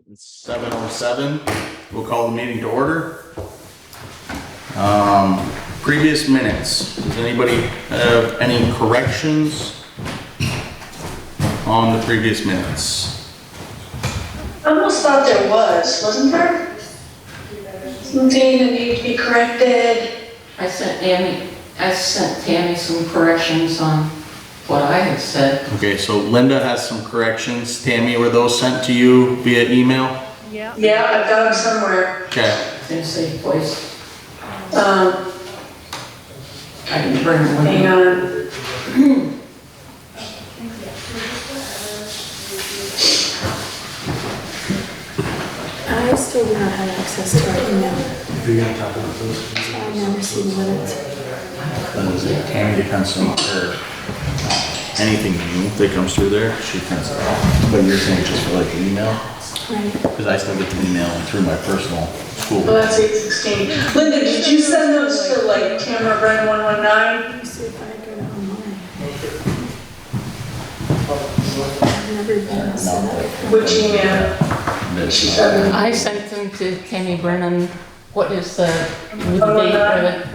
It's 7:07. We'll call the meeting to order. Previous minutes. Does anybody have any corrections on the previous minutes? I almost thought there wasn't there? Something that needed to be corrected. I sent Tammy some corrections on what I had said. Okay, so Linda has some corrections. Tammy, were those sent to you via email? Yeah, I've got them somewhere. Okay. In a safe place. I didn't bring them with me. Hang on. I still do not have access to our email. You're gonna talk about those? So I never see the minutes. That was it. Tammy depends on her. Anything new that comes through there, she prints it off. But you're saying just for like the email? Right. Because I still get the email through my personal school. Well, that's 816. Linda, did you send those to like Tamara Brand 119? Let me see if I go to online. I've never been set up. Which email? She sent them. I sent them to Tammy Brennan. What is the date for it?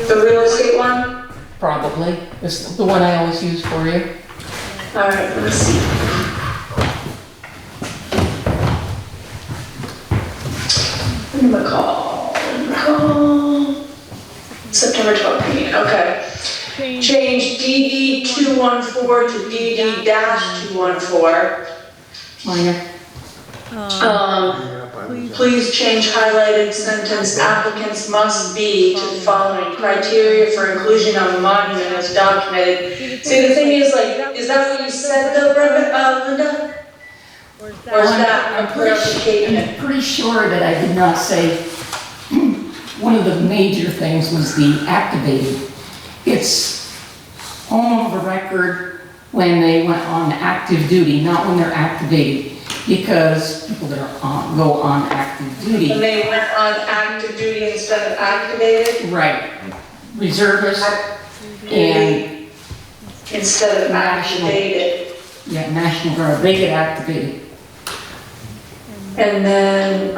The real estate one? Probably. It's the one I always use for you. All right, let's see. McCall. September 12th meeting, okay. Change DD 214 to DD dash 214. Minor. Please change highlighted sentence, applicants must be to the following criteria for inclusion on the monument as documented. See, the thing is, like, is that what you said though, Linda? Or is that a clarification? I'm pretty sure that I did not say, one of the major things was the activated. It's home of a record when they went on active duty, not when they're activated. Because people that are go on active duty. And they went on active duty instead of activated? Right. Reservists and Instead of National. activated. yeah, National Guard, they get activated. And then,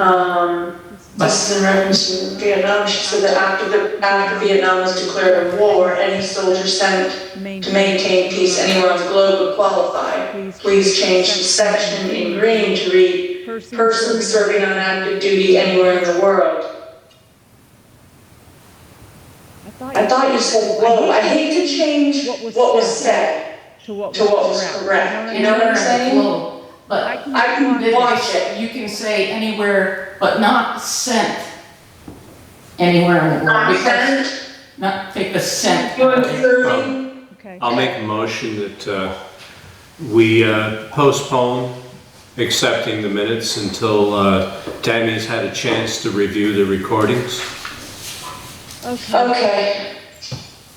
this is in reference to Vietnam, she said that after Vietnam was declared a war, any soldier sent to maintain peace anywhere on the globe would qualify. Please change the section in green to read, person serving on active duty anywhere in the world. I thought you said, whoa, I hate to change what was said to what was correct. You know what I'm saying? But I can watch it. You can say anywhere, but not sent anywhere in the world. Because not take the sent. You're including. I'll make a motion that we postpone accepting the minutes until Tammy's had a chance to review the recordings. Okay.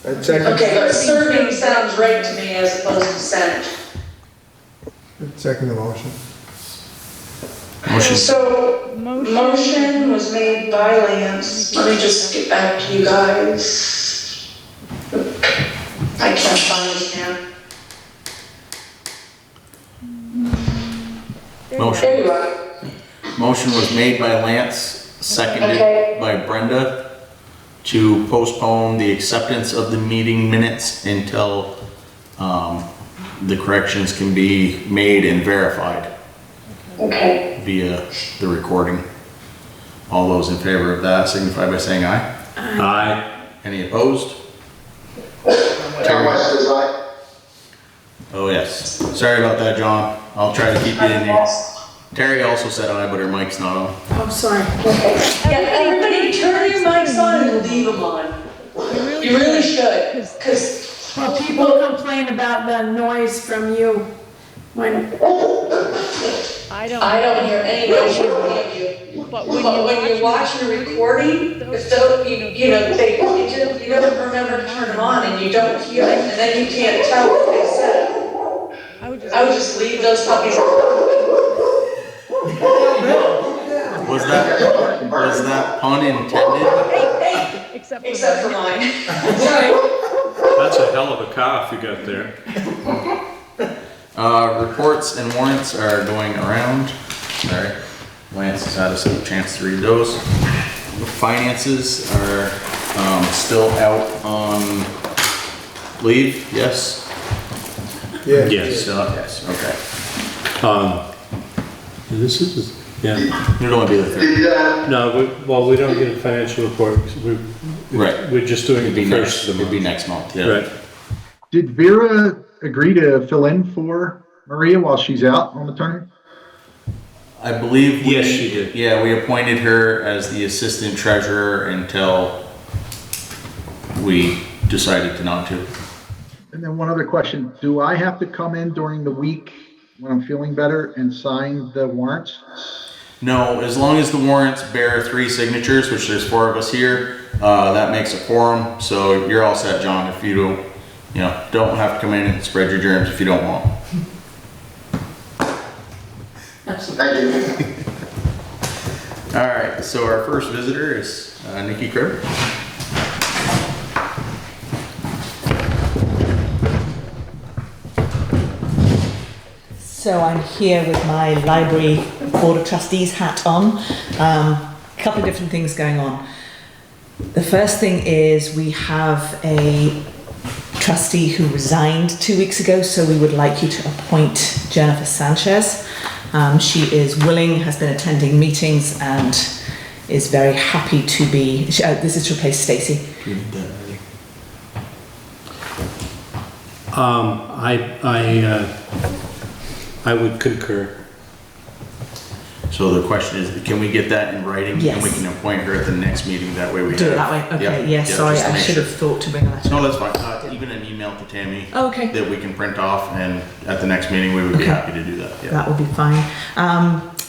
Okay, but serving sounds right to me as opposed to sent. Second the motion. Motion. So, motion was made by Lance. Let me just get back to you guys. I can't find it now. Motion. There you are. Motion was made by Lance, seconded Okay. by Brenda to postpone the acceptance of the meeting minutes until the corrections can be made and verified Okay. via the recording. All those in favor of that signify by saying aye. Aye. Any opposed? John West says aye. Oh yes. Sorry about that, John. I'll try to keep you in there. Terry also said aye, but her mic's not on. Oh, sorry. Yeah, everybody turn your mics on and leave them on. You really should, because Well, people complain about the noise from you. When I don't hear any noise from you. But when you're watching a recording, if though, you don't remember to turn them on and you don't hear it, and then you can't tell what they said. I would just leave those puppies alone. Was that pun intended? Hey, except for mine. That's a hell of a cough you got there. Reports and warrants are going around. Sorry, Lance has had a chance to read those. The finances are still out on leave, yes? Yeah. Yes. Still out, yes, okay. This is, yeah. It'd only be the third. No, we don't get a financial report. Right. We're just doing It'd be the next, first of the it'd be month. next month, yeah. Right. Did Vera agree to fill in for Maria while she's out on maternity? I believe we. Yes, she did. Yeah, we appointed her as the assistant treasurer until we decided to not to. And then one other question, do I have to come in during the week when I'm feeling better and sign the warrants? No, as long as the warrants bear 3 signatures, which there's 4 of us here, that makes a quorum, so you're all set, John, if you don't have to come in and spread your germs if you don't want. Thank you. All right, so our first visitor is Nikki Kerr. So I'm here with my library board of trustees hat on. A couple of different things going on. The first thing is we have a trustee who resigned 2 weeks ago, so we would like you to appoint Jennifer Sanchez. She is willing, has been attending meetings, and is very happy to be. This is to replace Stacy. I would concur. So the question is, can we get that in writing? Yes. And we can appoint her at the next meeting, that way we Do have. it that way. Okay. Yeah, Yes. Sorry, just to I make should sure. have thought to bring that. No, that's fine. Even an email to Tammy. Oh, okay. That we can print off, and at the next meeting, we would be Okay. happy to do that. Yeah. That will be fine.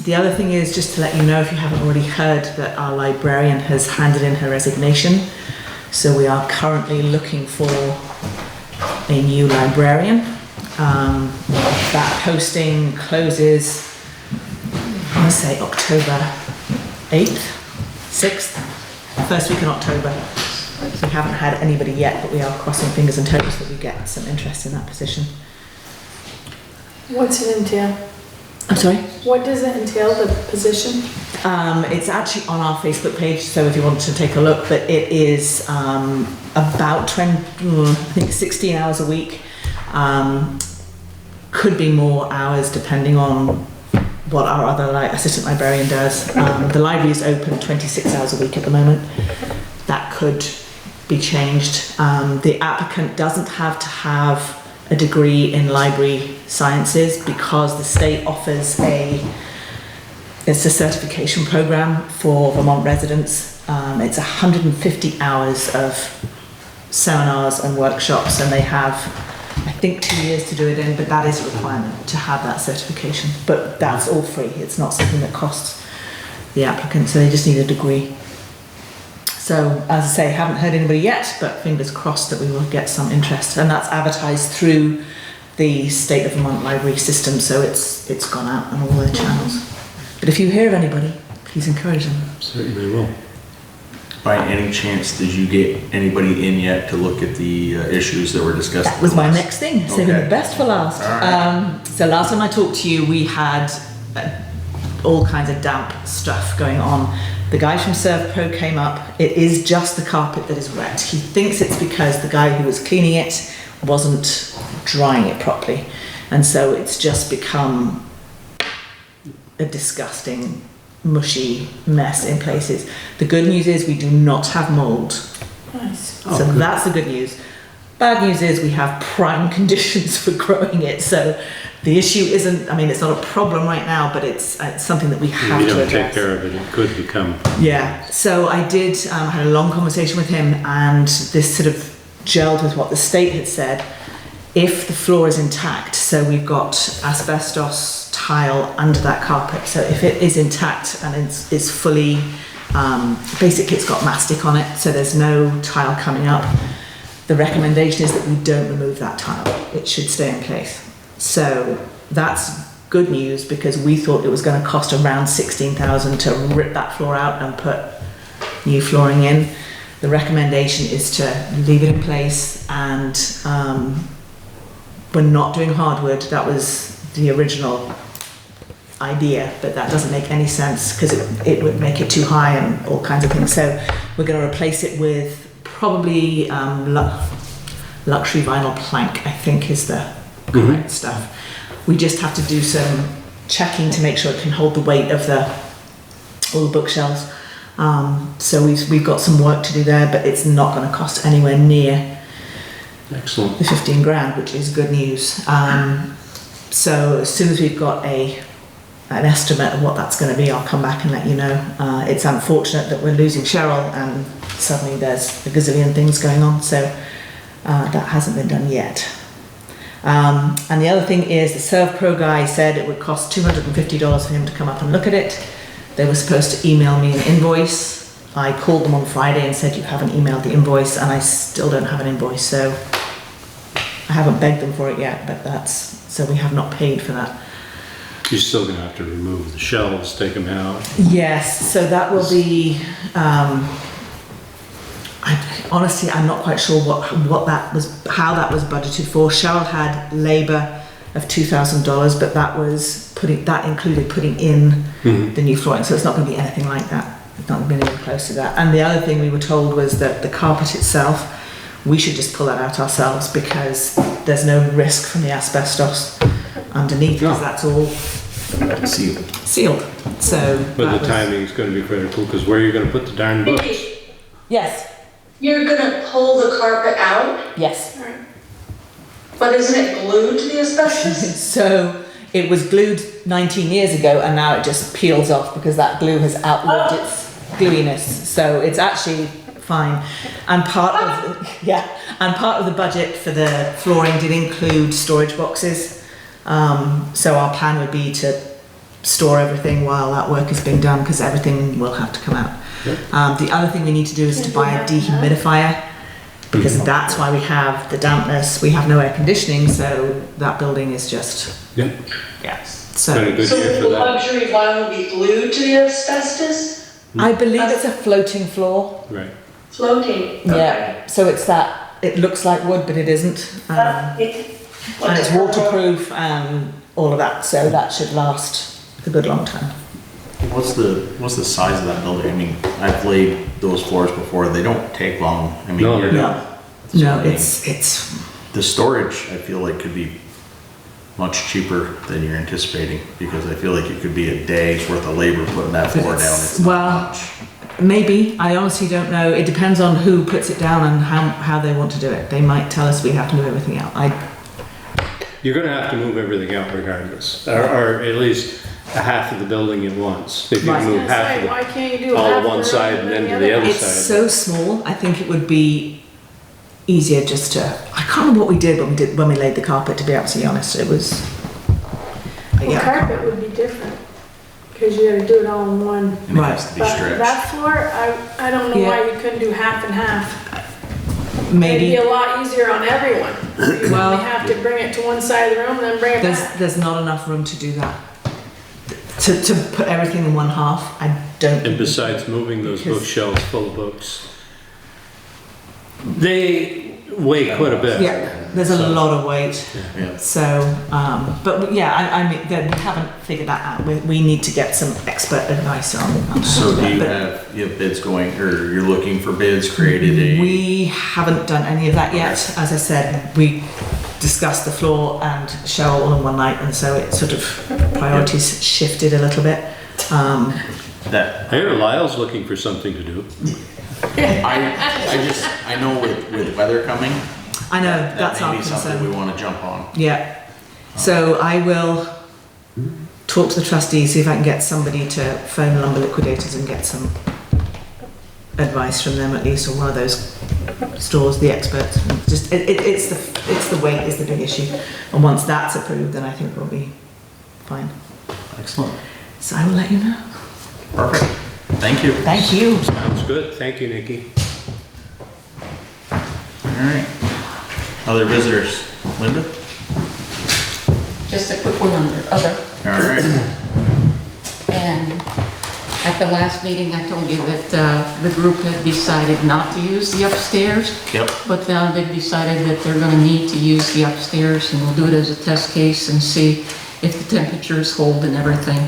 The other thing is just to let you know, if you haven't already heard, that our librarian has handed in her resignation. So we are currently looking for a new librarian. That posting closes, I want to say October 8th, 6th, first week in October. So we haven't had anybody yet, but we are crossing fingers and toes that we get some interest in that position. What's it entail? I'm sorry? What does it entail, the position? It's actually on our Facebook page, so if you want to take a look, but it is about 16 hours a week. Could be more hours depending on what our other assistant librarian does. The library is open 26 hours a week at the moment. That could be changed. The applicant doesn't have to have a degree in library sciences because the state offers it's a certification program for Vermont residents. It's 150 hours of seminars and workshops, and they have, I think, 2 years to do it in, but that is a requirement to have that certification. But that's all free. It's not something that costs the applicant, so they just need a degree. So, as I say, haven't heard anybody yet, but fingers crossed that we will get some interest. And that's advertised through the State of Vermont library system, so it's gone out on all their channels. But if you hear of anybody, please encourage them. Certainly will. By any chance, did you get anybody in yet to look at the issues that were discussed? That was my next thing, saving Okay. the best for last. All right. So last time I talked to you, we had all kinds of damp stuff going on. The guy from ServPro came up. It is just the carpet that is wet. He thinks it's because the guy who was cleaning it wasn't drying it properly. And so it's just become a disgusting, mushy mess in places. The good news is we do not have mold. Nice. So that's the good news. Bad news is we have prime conditions for growing it. So the issue isn't, it's not a problem right now, but it's something that we have If you to don't take address. care of it, it could become. Yeah, so I did, had a long conversation with him, and this sort of gelled with what the state had said. If the floor is intact, so we've got asbestos tile under that carpet, so if it is intact and it's fully, basically it's got mastic on it, so there's no tile coming up. The recommendation is that we don't remove that tile. It should stay in place. So that's good news, because we thought it was going to cost around $16,000 to rip that floor out and put new flooring in. The recommendation is to leave it in place, and we're not doing hardwood. That was the original idea, but that doesn't make any sense because it would make it too high and all kinds of things. So we're going to replace it with probably luxury vinyl plank, I think is the correct stuff. We just have to do some checking to make sure it can hold the weight of all the bookshelves. So we've got some work to do there, but it's not going to cost anywhere near Excellent. the 15 grand, which is good news. So as soon as we've got an estimate of what that's going to be, I'll come back and let you know. It's unfortunate that we're losing Cheryl and suddenly there's a gazillion things going on, so that hasn't been done yet. And the other thing is the ServPro guy said it would cost $250 for him to come up and look at it. They were supposed to email me an invoice. I called them on Friday and said you haven't emailed the invoice, and I still don't have an invoice, so I haven't begged them for it yet, but so we have not paid for that. You're still gonna have to remove the shelves, take them out. Yes, so that will be, honestly, I'm not quite sure what that was, how that was budgeted for. Cheryl had labour of $2,000, but that included putting in the new flooring, so it's not going to be anything like that. It's not going to be anywhere close to that. And the other thing we were told was that the carpet itself, we should just pull that out ourselves because there's no risk from the asbestos underneath because that's all sealed. So, But the timing is gonna be critical, because where are you gonna put the darn books? yes, You're gonna pull the carpet out, yes. but isn't it glued to the asbestos? So it was glued 19 years ago and now it just peels off because that glue has outlived its gluiness. So it's actually fine. And part of the budget for the flooring did include storage boxes. So our plan would be to store everything while that work is being done because everything will have to come out. The other thing we need to do is to buy a dehumidifier because that's why we have the dampness. We have no air conditioning, so that building is just, Yeah. So Been a good year So for the that. luxury vinyl will be glued to the asbestos? I believe it's a floating floor. Right. Floating? Yeah, so it's that, it looks like wood, but it isn't. And it's waterproof and all of that, so that should last a good long time. What's the size of that building? I mean, I've laid those floors before, they don't take long. I mean, No, you're no. done. No, I mean, it's, the storage, I feel like could be much cheaper than you're anticipating, because I feel like it could be a day's worth of labor putting that floor down. It's not well, much. maybe, I honestly don't know. It depends on who puts it down and how they want to do it. They might tell us we have to move everything out. You're gonna have to move everything out regardless, or at least a half of the building at once. If you Right. move half of Why it, can't you do all half on the one room side and then to the other It's side. so small, I think it would be easier just to, I can't remember what we did when we laid the carpet, to be absolutely honest. It was, Well, yeah, carpet would be different, because you gotta do it all in one. And it has to be But stretched. that floor, I don't know why you couldn't do half and half. It'd be maybe. a lot easier on everyone. You Well- only have to bring it to one side of the room, then bring it back. There's not enough room to do that. To put everything in one half, I don't. And besides moving those Because- bookshelves full of books, they weigh quite a bit. Yeah, there's a lot of weight. Yeah. So, but yeah, I mean, we haven't figured that out. We need to get some expert advice on how to So do do you that. have bids going, or you're looking for bids, created a? We haven't done any of that yet. As I said, we discussed the floor and Cheryl all in one night, and so it sort of priorities shifted a little bit. That, I hear Lyle's looking for something to do. I know with weather coming, I know, that that's our may be something we concern. wanna jump on. Yeah. So I will talk to the trustees, see if I can get somebody to phone Lumber Liquidators and get some advice from them at least, or one of those stores, the experts. Just, it's the weight is the big issue. And once that's approved, then I think we'll be fine. Excellent. So I will let you know. Perfect. Thank you. Thank you. Sounds good. Thank you, Nikki. Alright. Other visitors? Linda? Just a quick one under other, Alright. and At the last meeting, I told you that the group had decided not to use the upstairs, Yep. but now they've decided that they're gonna need to use the upstairs, and we'll do it as a test case and see if the temperatures hold and everything.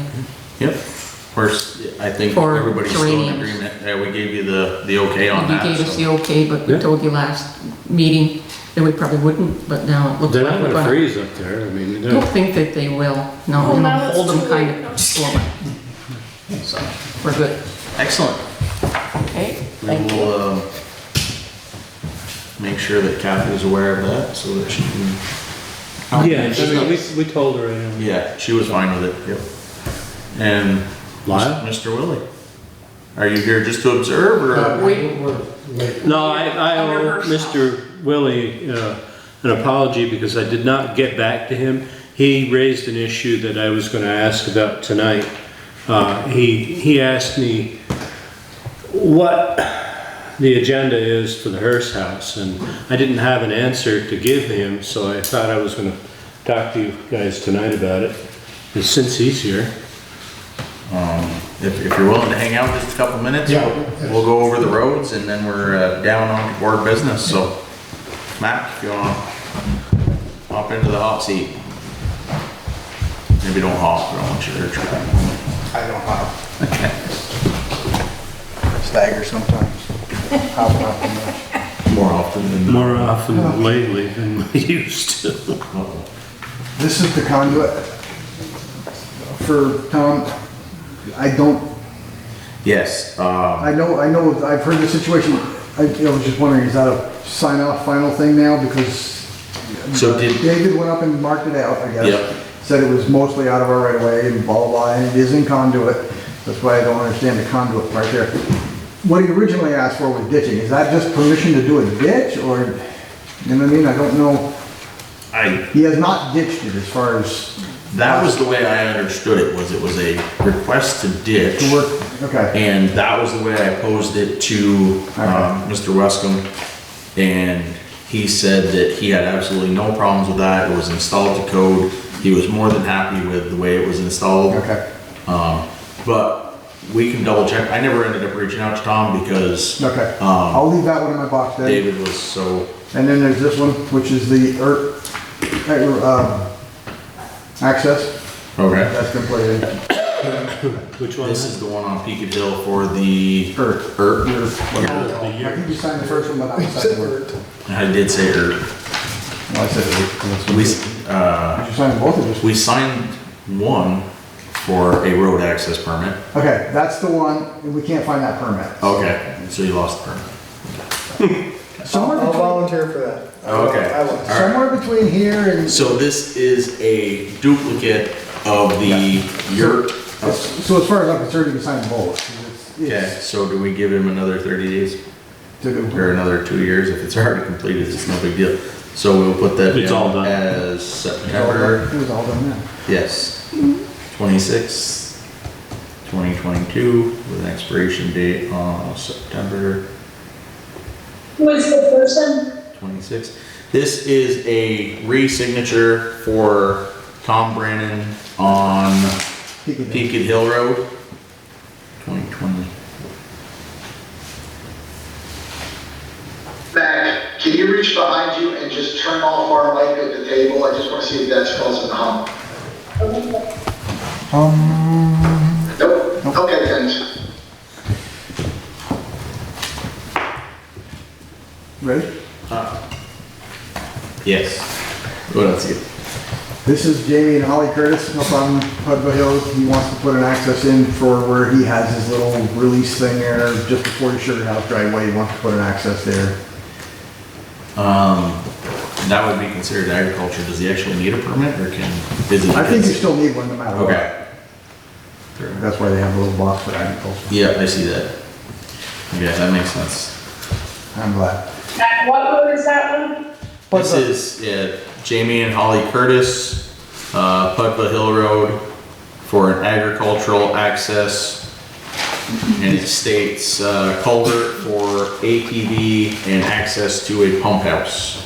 Yep. Of course, I think For everybody's still in geraniums. agreement. Yeah, we gave you the okay on You that. gave us so. the okay, but we Yeah. told you last meeting that we probably wouldn't, but now it looks They're like not we're gonna gonna. freeze up there, I mean, I don't think that they will. No, Well, we're now gonna it's hold them too kind late. of slower. So, we're good. Excellent. Okay, We thank you. will, make sure that Kathy is aware of that so that she can. yeah, She's I mean, not- we told her anyway. Yeah, she was fine with it, yep. And Lyle? Mr. Willie, are you here just to observe or? No, I owe Mr. Willie an apology because I did not get back to him. He raised an issue that I was gonna ask about tonight. He asked me what the agenda is for the Hearst House, and I didn't have an answer to give him, so I thought I was gonna talk to you guys tonight about it. And since he's here, If you're willing to hang out just a couple minutes, Yeah. we'll go over the roads and then we're down on to board business, so. Matt, if you wanna hop into the hot seat. Maybe don't hop, I don't want you there trying. I don't hop. Stagger sometimes. Hop up too much. More often than not. more often lately than we used to. This is the conduit for town. I don't, Yes, I know, I've heard the situation. I was just wondering, is that a sign off final thing now? Because So did- David went up and marked it out, I guess. Yep. Said it was mostly out of our right of way and blah, blah, blah, and it is in conduit. That's why I don't understand the conduit part there. What he originally asked for was ditching. Is that just permission to do a ditch or, you know what I mean? I don't know. He has not ditched it as far as. that was the way I understood it, was a request to ditch. To work, okay. And that was the way I posed it to, Mr. Wescombe. And he said that he had absolutely no problems with that. It was installed to code. He was more than happy with the way it was installed. Okay, But we can double check. I never ended up reaching out to Tom because, okay. I'll leave that one in my box then. David was so, And then there's this one, which is the access. okay. That's completed. Which one? This is the one on Peaked Hill for the Earth. I think you signed the first one, but not the second one. I did say No, I said it. We, Did you sign both of those? we signed one for a road access permit. Okay, that's the one, and we can't find that permit. Okay, so you lost the permit. Somewhere I'll between, volunteer for that. Okay. I will. somewhere between here and, So this is a duplicate of the yurt. so as far as I'm concerned, you can sign both. Okay, It's so do we give him another 30 days to do. or another 2 years? If it's already completed, it's no big deal. So we'll put that It's all down done. as September, It was all done then. yes, 26th, 2022, with an expiration date on September Who is the person? 26th. This is a re-signature for Tom Brannon on Peaked Hill Road, 2020. Mac, can you reach behind you and just turn off our mic at the table? I just want to see if that's causing a hum. Nope. Okay, thanks. Ready? Yes. What else you? This is Jamie and Holly Curtis up on Pudville Hill. He wants to put an access in for where he has his little release thing there, just before the Sugar House driveway. He wants to put an access there. That would be considered agriculture. Does he actually need a permit or is it? I think you still need one no matter what. Okay. That's why they have a little box for agriculture. Yeah, I see that. Yeah, that makes sense. I'm glad. And what road is that one? This is, yeah, Jamie and Holly Curtis, Pudville Hill Road for an agricultural access. And it states, culvert for ATV and access to a pump house.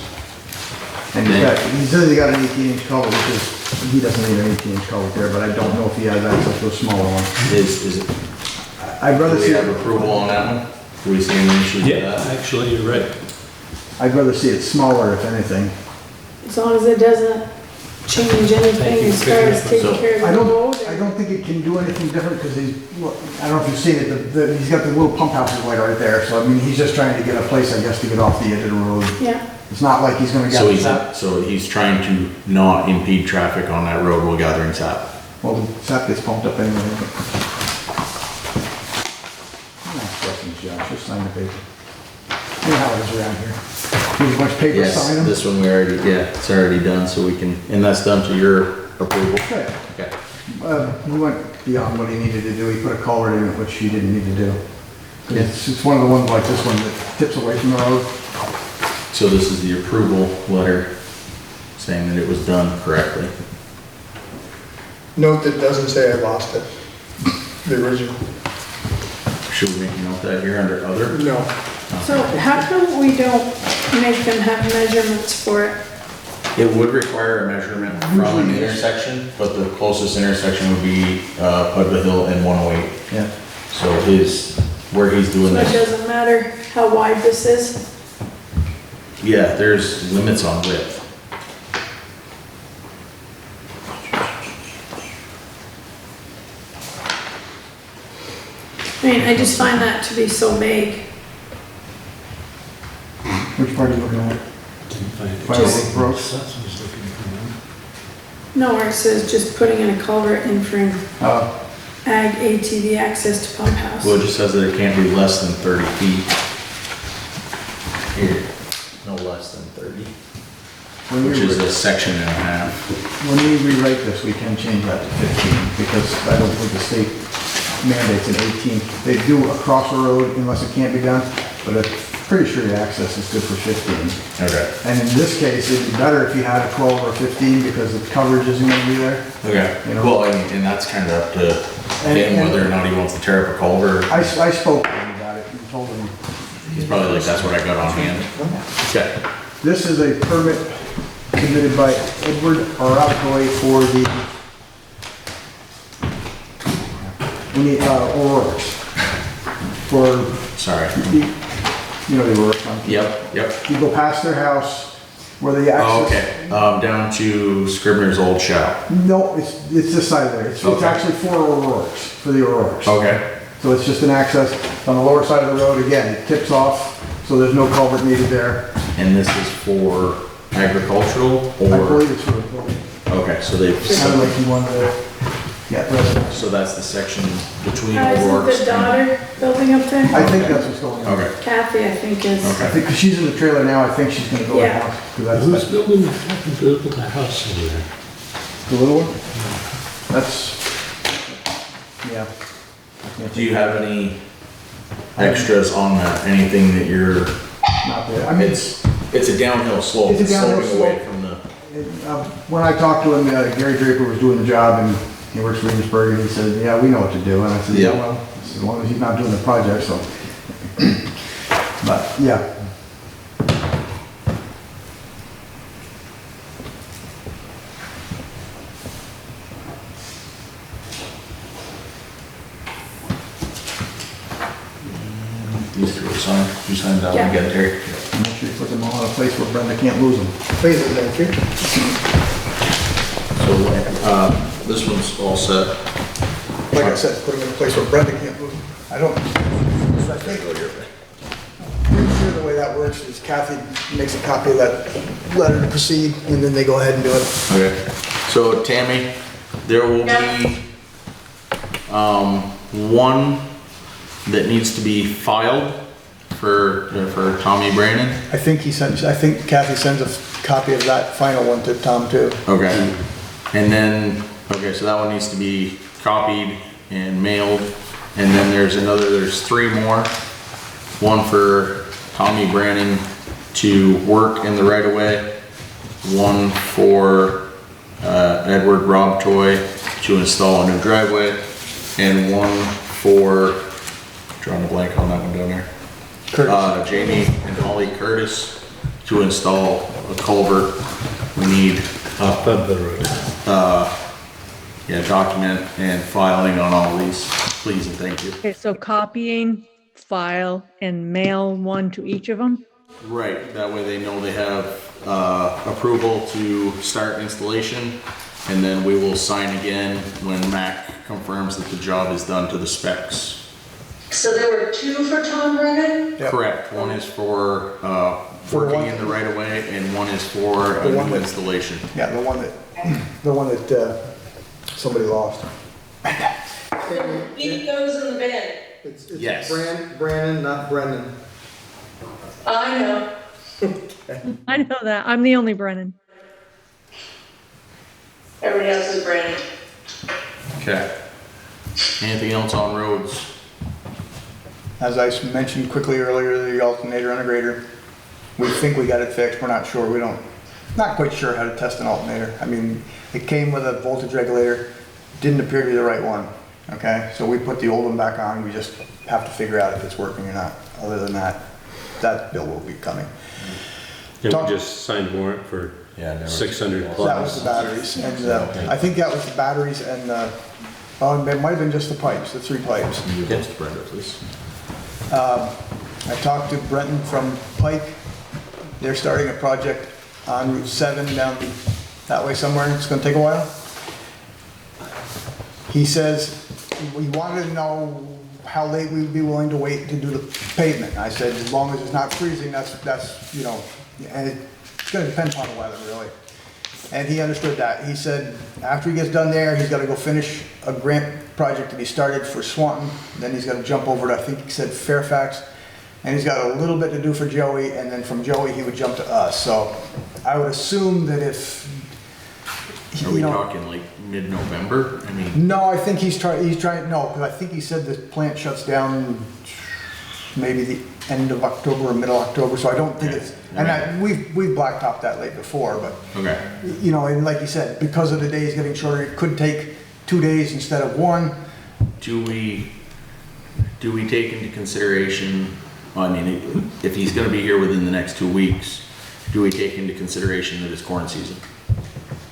And he says he got an 18-inch culvert, which is, he doesn't need an 18-inch culvert there, but I don't know if he has access to a smaller one. Is it, I'd rather Do we see, have approval on that one? Do we see any issues with Yeah, that? actually, you're right. I'd rather see it smaller if anything. As long as it doesn't change anything as far as taking care of I the road. I don't think it can do anything different because look, I don't know if you've seen it, he's got the little pump houses right there. So I mean, he's just trying to get a place, I guess, to get off the edge of the road. Yeah, It's not like he's gonna So get, he's trying to not impede traffic on that road while gathering sap. well, the sap gets pumped up anyway. Nice questions, Josh, just sign the paper. You know how it is around here. Here's a bunch of paper, Yes, sign them. this one we already, yeah, it's already done, so we can, and that's done to your approval. Okay. Okay. We went beyond what he needed to do. He put a culvert in it, which he didn't need to do. It's one of the ones like this one that tips away from the road. So this is the approval letter saying that it was done correctly. Note that doesn't say I lost it, the original. Should we make a note that here under other? No. so how come we don't make them have measurements for it? It would require a measurement from an intersection, but the closest intersection would be Putba Hill and 108. Yeah. So where he's doing So it this, doesn't matter how wide this is? yeah, there's limits on width. I mean, I just find that to be so vague. Which part are you looking at? Just- Road? No, where it says just putting in a culvert in for an ag ATV access to pump house. Well, it just says that it can't be less than 30 feet. Here, no less than 30, which is a section and a half. When we rewrite this, we can change that to 15, because I don't think the state mandates an 18. They do across the road unless it can't be done, but I'm pretty sure your access is good for 15. Okay. And in this case, it'd be better if you had a 12 or 15, because the coverage isn't gonna be there. Okay, You know? well, and that's kind of up to him whether or not he wants to tear up a culvert. I spoke to him about it and told him, He's probably like, that's what I got on hand. Okay. this is a permit submitted by Edward Aratoy for the, we need, O'Rourke's. For, Sorry. you know, the O'Rourke's on. Yep. You go past their house where the Oh, access. okay, down to Scribner's old shop. No, it's this side there. It's Okay. actually for O'Rourke's, for the O'Rourke's. Okay. So it's just an access on the lower side of the road. Again, it tips off, so there's no culvert needed there. And this is for agricultural I or? believe it's for a building. Okay, so they've, Kind of like you wanted to, yeah, residential. so that's the section between Isn't O'Rourke's the and. daughter building up there? I think that's what's going on. Okay, Kathy, I think is. I think, because she's in the trailer now, I think she's gonna go in the Yeah. house. 'Cause that's Who's building the house over there? the little one. That's, yeah. do you have any extras on that, anything that you're, Not there. I mean, it's a downhill slope. It's a downhill sloping away slope. from the, when I talked to him, Gary Draper was doing the job and he works for Williamsburg, and he said, yeah, we know what to do. And I said, yeah, Yeah. well, as long as he's not doing the project, so. But, yeah. these two are signed, you signed that Yeah. one again, Terry? Make sure you put them all in a place where Brenda can't lose them. Please, thank you. So, this one's all set. Like I said, put them in a place where Brenda can't move. I don't, I think, pretty sure the way that works is Kathy makes a copy of that letter to proceed, and then they go ahead and do it. Okay. So Tammy, there will be, one that needs to be filed for Tommy Brandon. I think Kathy sends a copy of that final one to Tom too. Okay. And then, okay, so that one needs to be copied and mailed. And then there's three more. One for Tommy Brannon to work in the right of way. One for Edward Rob Toy to install a new driveway. And one for, drawing a blank on that one down there. Jamie and Holly Curtis to install a culvert. We need Off of the road. document and filing on all these. please and thank you. Okay, so copying, file, and mail one to each of them? Right, that way they know they have approval to start installation, and then we will sign again when Mac confirms that the job is done to the specs. So there were two for Tom Brennan? Yep. Correct, one is for working in the right of way, and one is for a The one new that- installation. Yeah, the one that somebody lost. He goes in the bin. It's Yes. Brandon, not Brendan. I know. I know that. I'm the only Brennan. Everybody else is Brandon. Okay. Anything else on roads? As I mentioned quickly earlier, the alternator and a grader, we think we got it fixed, we're not sure, not quite sure how to test an alternator. I mean, it came with a voltage regulator, didn't appear to be the right one, okay? So we put the old one back on, we just have to figure out if it's working or not. Other than that, that bill will be coming. And we just signed warrant for Yeah, never. 600 That was the plus. batteries, and I think that was the batteries and, oh, it might have been just the pipes, the 3 pipes. Give those to Brenda, please. I talked to Brenton from Pike. They're starting a project on Route 7 down that way somewhere. It's gonna take a while. He says, we wanted to know how late we would be willing to wait to do the pavement. I said, as long as it's not freezing, that's, you know, and it's gonna depend on the weather, really. And he understood that. He said, after he gets done there, he's gotta go finish a grant project to be started for Swanton. Then he's gotta jump over to, I think he said Fairfax. And he's got a little bit to do for Joey, and then from Joey, he would jump to us. So I would assume that if, Are we talking like mid-November? I mean, no, I think he's trying, no, because I think he said the plant shuts down maybe the end of October or middle October, so I don't think it's, and we've blacktopped that late before, but, okay. you know, and like you said, because of the days getting shorter, it could take 2 days instead of 1. Do we take into consideration, I mean, if he's gonna be here within the next 2 weeks, do we take into consideration that it's corn season?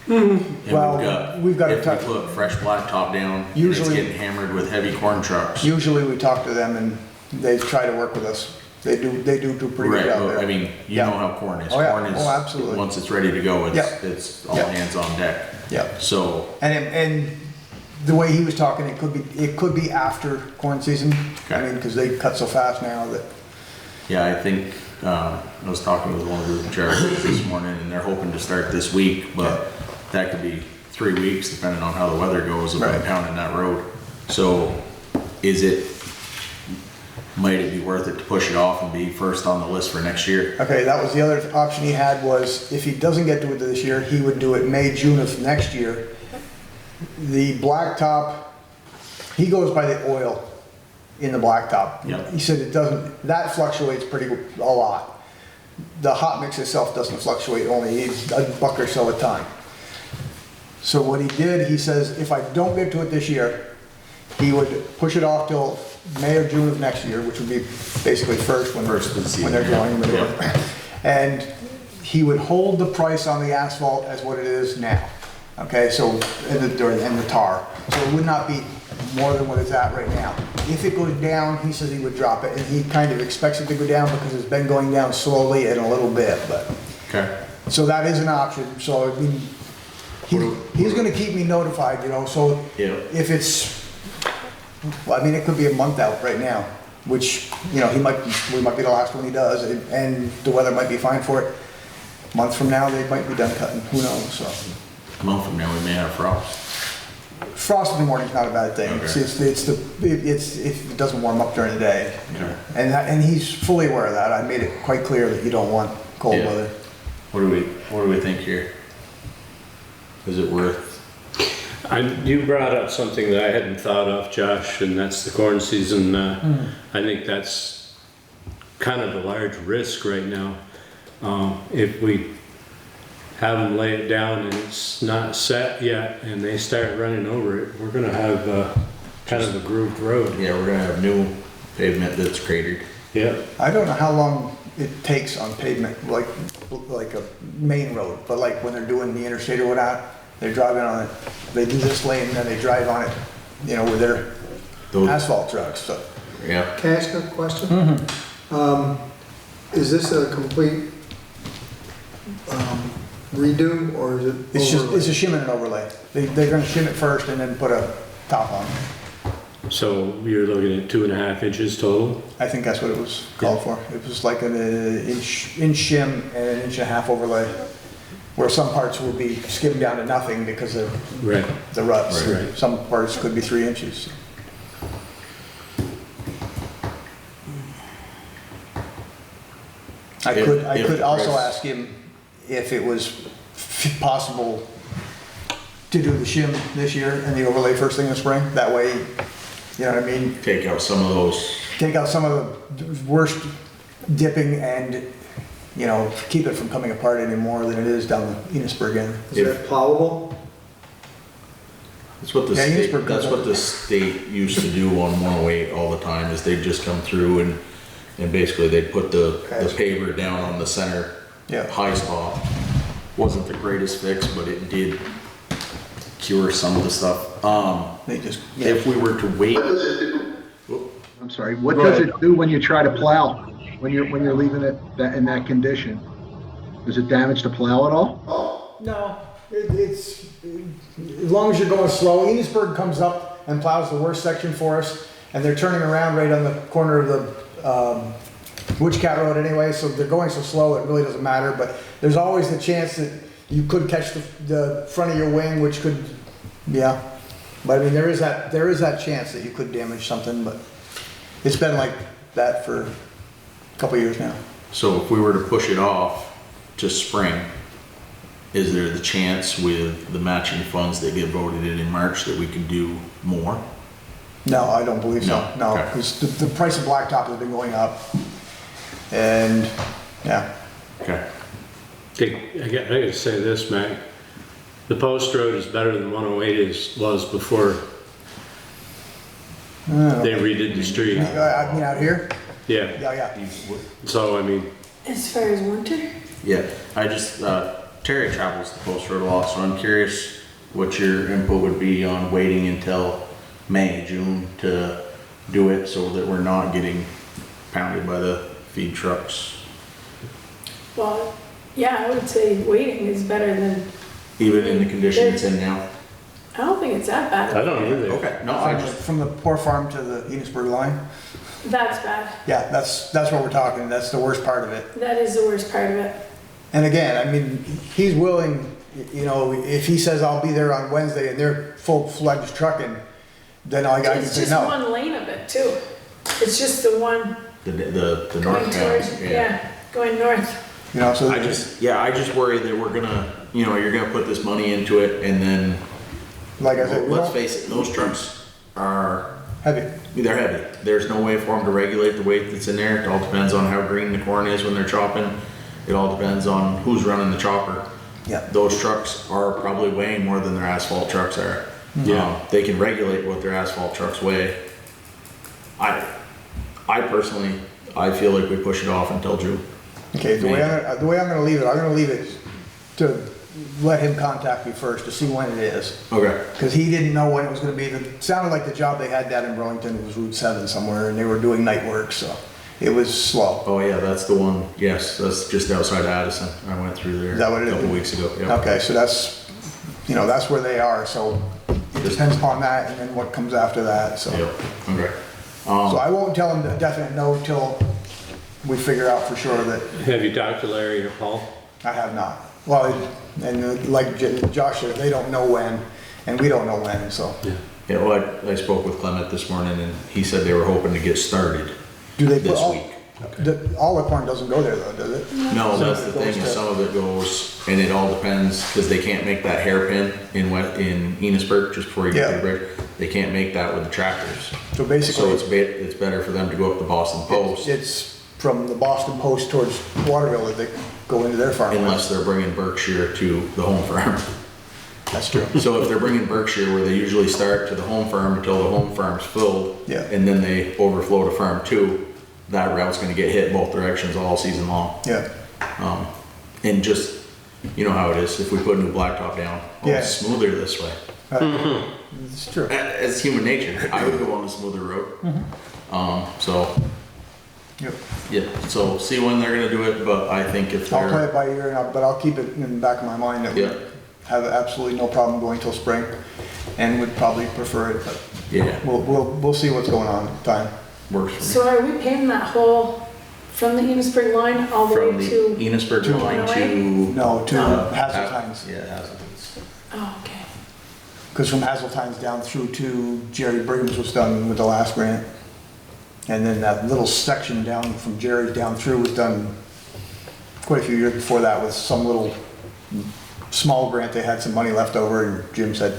And Well, we've got to if talk- we put fresh blacktop down, and it's Usually- getting hammered with heavy corn trucks. Usually we talk to them and they try to work with us. They do a pretty good Right, job but there. I mean, you Yeah. know how corn is. Oh, yeah. Corn is, Oh, absolutely. once it's ready to go, Yep. it's all Yep. hands on deck. Yeah. So, And the way he was talking, it could be after corn season. I Okay. mean, because they cut so fast now that, yeah, I think, I was talking with one of the charities this morning, and they're hoping to start this week, but that could be 3 weeks, depending on how the weather goes, if I'm Right. pounding that road. So, might it be worth it to push it off and be first on the list for next year? okay, that was the other option he had was if he doesn't get to it this year, he would do it May, June of next year. The blacktop, he goes by the oil in the blacktop. Yep. He said it doesn't, that fluctuates a lot. The hot mix itself doesn't fluctuate, only a buck or so a ton. So what he did, he says, if I don't get to it this year, he would push it off till May or June of next year, which would be basically first when First of the season, when they're yeah. going. Yeah. And he would hold the price on the asphalt as what it is now. Okay, so, and the tar. So it would not be more than what it's at right now. If it goes down, he says he would drop it, and he kind of expects it to go down because it's been going down slowly and a little bit, but. Okay. So that is an option, so I mean, he's gonna keep me notified, you know, so Yeah. if it's, well, I mean, it could be a month out right now, which, you know, we might be the last one he does, and the weather might be fine for it. A month from now, they might be done cutting, who knows, so. A month from now, we may have frost. Frost in the morning's not a bad thing, Okay. it's if it doesn't warm up during the day. Okay. And he's fully aware of that, I made it quite clear that you don't want cold Yeah. weather. What do we think here? Is it worth? You brought up something that I hadn't thought of, Josh, and that's the corn season. I think that's kind of a large risk right now. If we have them lay it down and it's not set yet and they start running over it, we're gonna have kind of a grooved road. Yeah, we're gonna have new pavement that's cratered. Yeah. I don't know how long it takes on pavement, like a main road, but like when they're doing the interstate or whatnot, they're driving on it, they do this lane and then they drive on it, you know, with their Those, asphalt trucks, so. yeah. Can I ask a question? Is this a complete redo, or is it? It's overlay? a shim and an overlay. They're gonna shim it first and then put a top on. So you're looking at 2.5 inches total? I think that's what it was called for. It was like an inch shim and an inch and a half overlay, where some parts will be skimmed down to nothing because of Right. the ruts. Right. Some parts could be 3 inches. I If could the also price- ask him if it was possible to do the shim this year and the overlay first thing in the spring. That way, you know what I mean? Take out some of those. Take out some of the worst dipping and, you know, keep it from coming apart any more than it is down the Enosburg end. Is that plowable? That's what the Yeah, state, Enosburg that's goes what the state used to do on 108 all the time, is they'd just come through and basically they'd put the paver down on the center Yeah. high spot. Wasn't the greatest fix, but it did cure some of the stuff. They just, If we were to wait, What does it do? I'm sorry, what Go does ahead. it do when you try to plow, when you're leaving it in that condition? Does it damage the plow at all? no, it's, as long as you're going slow. Enosburg comes up and plows the worst section for us, and they're turning around right on the corner of the Witch Cat Road anyway, so they're going so slow it really doesn't matter, but there's always the chance that you could catch the front of your wing, which could, yeah. But I mean, there is that chance that you could damage something, but it's been like that for a couple of years now. so if we were to push it off to spring, is there the chance with the matching funds that get voted in March that we could do more? No, I don't believe so, No, no, okay. because the price of blacktop has been going up, and, yeah. Okay. I gotta say this, Mac. The post road is better than 108 was before they redid the street. I mean, out here? Yeah, Yeah, yeah. so I mean, As far as winter? Yeah, I just, Terry travels the post road a lot, so I'm curious what your input would be on waiting until May, June to do it so that we're not getting pounded by the feed trucks. Well, yeah, I would say waiting is better than, Even in the condition it's in now. I don't think it's that bad. I don't either. Okay, no, I just, From the poor farm to the Enosburg line? That's bad. Yeah, that's what we're talking, that's the worst part of it. That is the worst part of it. And again, I mean, he's willing, you know, if he says I'll be there on Wednesday and they're full-fledged trucking, then I can It's say just no. one lane of it too. It's just the one the going northbound, towards, yeah, going north. You know, so. I just worry that we're gonna, you know, you're gonna put this money into it and then, Like I said, we let's don't, face it, those trucks are, heavy. they're heavy. There's no way for them to regulate the weight that's in there. It all depends on how green the corn is when they're chopping. It all depends on who's running the chopper. Yeah. Those trucks are probably weighing more than their asphalt trucks are. Yeah. They can regulate what their asphalt trucks weigh. I personally, I feel like we push it off until June. Okay, the way I'm gonna leave it to let him contact me first to see when it is. Okay. Because he didn't know when it was gonna be. It sounded like the job they had down in Burlington was Route 7 somewhere, and they were doing night work, so it was slow. Oh yeah, that's the one. Yes, that's just outside Addison. I went through there Is that what it a couple is? weeks ago. Yeah. Okay, so that's, you know, that's where they are, so it depends upon that and then what comes after that, so. Yep. Okay. So I won't tell him a definite no till we figure out for sure that have you talked to Larry or Paul? I have not. Well, and like Josh said, they don't know when, and we don't know when, so. Yeah. Well, I spoke with Clement this morning, and he said they were hoping to get started Do they put this all, week. all the corn doesn't go there though, does it? No, Some that's of the it thing. goes Is to- some of it goes, and it all depends because they can't make that hairpin in Enosburg just before you get to the bridge. They can't make that with the tractors. So basically, So it's better for them to go up the Boston Post it's from the Boston Post towards Waterville that they go into their farm. unless they're bringing Berkshire to the home farm. That's true. So if they're bringing Berkshire where they usually start to the home farm until the home farm's filled, Yeah. and then they overflow to farm 2, that route's gonna get hit both directions all season long. Yeah, And just, you know how it is, if we put a new blacktop down, Yeah. it's smoother this way. It's true. As human nature, I would go on the smoother road. So, Yep. yeah, so see when they're gonna do it, but I think if I'll play they're, it by ear, but I'll keep it in the back of my mind that we Yeah. have absolutely no problem going till spring, and would probably prefer it, but yeah, we'll see what's going on at the time. works for me. So are we paving that whole, from the Enosburg line all the From way the to? Enosburg to line Illinois? to. No, to uh, Hazeltine's, Yeah, Hazeltine's. Oh, okay. because from Hazeltine's down through to Jerry Brigham's was done with the last grant. And then that little section down from Jerry's down through was done quite a few years before that with some little small grant. They had some money left over and Jim said,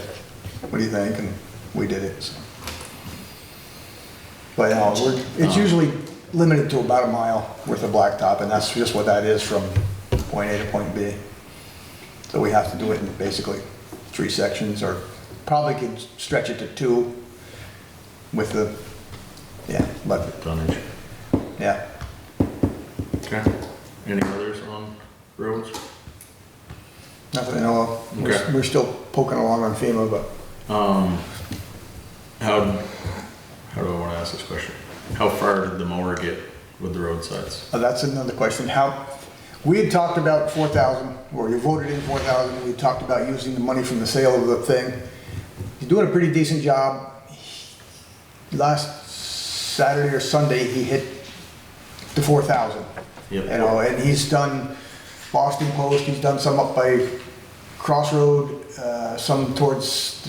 what do you think? And we did it, so. But it's usually limited to about a mile worth of blacktop, and that's just what that is from point A to point B. So we have to do it in basically 3 sections, or probably could stretch it to 2 with the, yeah, but, Tonnage. yeah. Okay. Any others on roads? Nothing I know of. Okay. We're still poking along on FEMA, but How do I want to ask this question? How far did the mower get with the roadsides? that's another question. We had talked about 4,000, or you voted in 4,000, we talked about using the money from the sale of the thing. He's doing a pretty decent job. Last Saturday or Sunday, he hit the 4,000. Yep. You know, and he's done Boston Post, he's done some up by Crossroad, some towards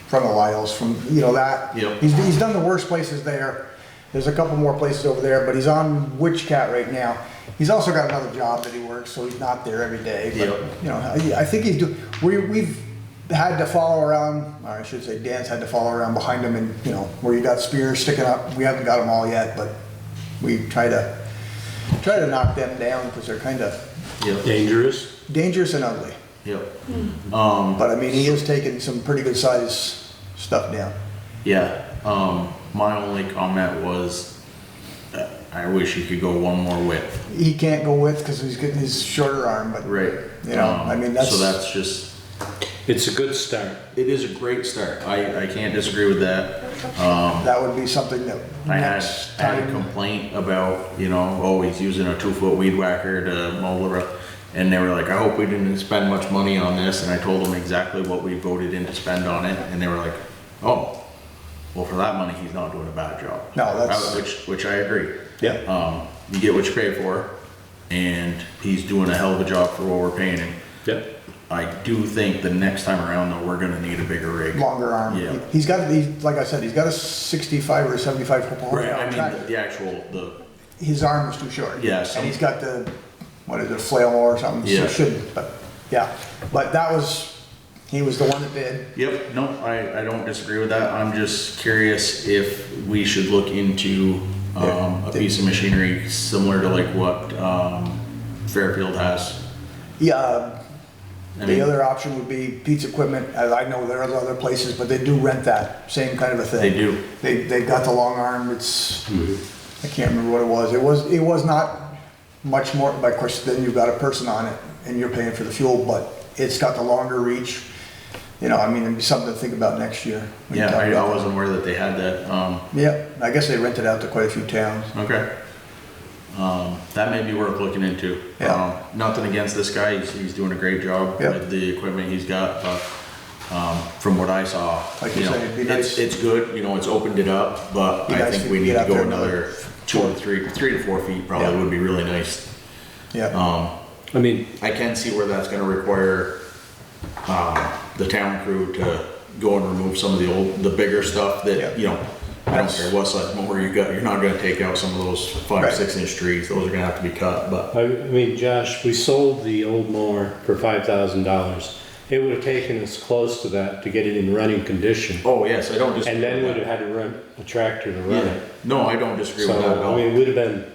front of Lyle's, from, you know, that. Yep. He's done the worst places there. There's a couple more places over there, but he's on Witch Cat right now. He's also got another job that he works, so he's not there every day. But, Yep. you know, I think he's doing, we've had to follow around, or I should say Dan's had to follow around behind him, and, you know, where you got spears sticking up. We haven't got them all yet, but we try to knock them down because they're kind of Yep. dangerous and ugly. Yep. But I mean, he is taking some pretty good size stuff down. Yeah. My only comment was, I wish he could go one more width. He can't go with because he's getting his shorter arm, but Right. you know, I mean, So that's just, It's a good start. it is a great start. I can't disagree with that. that would be something that I had next a time. complaint about, you know, oh, he's using a 2-foot weed whacker to mow the road. And they were like, I hope we didn't spend much money on this. And I told them exactly what we voted in to spend on it. And they were like, oh, well, for that money, he's not doing a bad job. No, that's- Which I agree. Yeah. You get what you pay for, and he's doing a hell of a job for what we're paying him. Yep. I do think the next time around, though, we're gonna need a bigger rig. Longer arm. Yeah. He's got, like I said, he's got a 65 or 75 horsepower Right, I mean, tractor. the actual, His arm is too short. Yeah, some- And he's got the, what is it, flail mower or something, so Yeah. shouldn't, but, yeah. But he was the one that did. Yep, no, I don't disagree with that. I'm just curious if we should look into, a piece of machinery similar to like what, Fairfield has. Yeah, I the mean, other option would be Pete's Equipment. I know there are other places, but they do rent that same kind of a thing. They do. They got the long arm, it's, I can't remember what it was. It was not much more, but of course, then you've got a person on it and you're paying for the fuel, but it's got the longer reach. You know, I mean, it'd be something to think about next year. when you Yeah, talk I about wasn't aware that they had that. that. Yeah, I guess they rent it out to quite a few towns. Okay. That may be worth looking into. Yeah. Nothing against this guy, he's doing a great job Yep. with the equipment he's got, but, from what I saw, Like you you know, say, it'd be nice. it's good, you know, it's opened it up, but Be I nice think if we we need get to out go there another 2 or 3 to 4 feet probably Yeah. would be really nice. Yeah, I mean, I can see where that's gonna require, the town crew to go and remove some of the bigger stuff Yeah. that, you know, I don't care what size mower you got, you're not gonna take out some of those 5 or Right. 6 inch trees, those are gonna have to be cut, but. I mean, Josh, we sold the old mower for $5,000. It would have taken us close to that to get it in running condition. Oh, yes, I don't disagree. And then with we'd have that. had to run a tractor to run Yeah. it. No, I don't disagree with that at So, I all. mean, it would have been,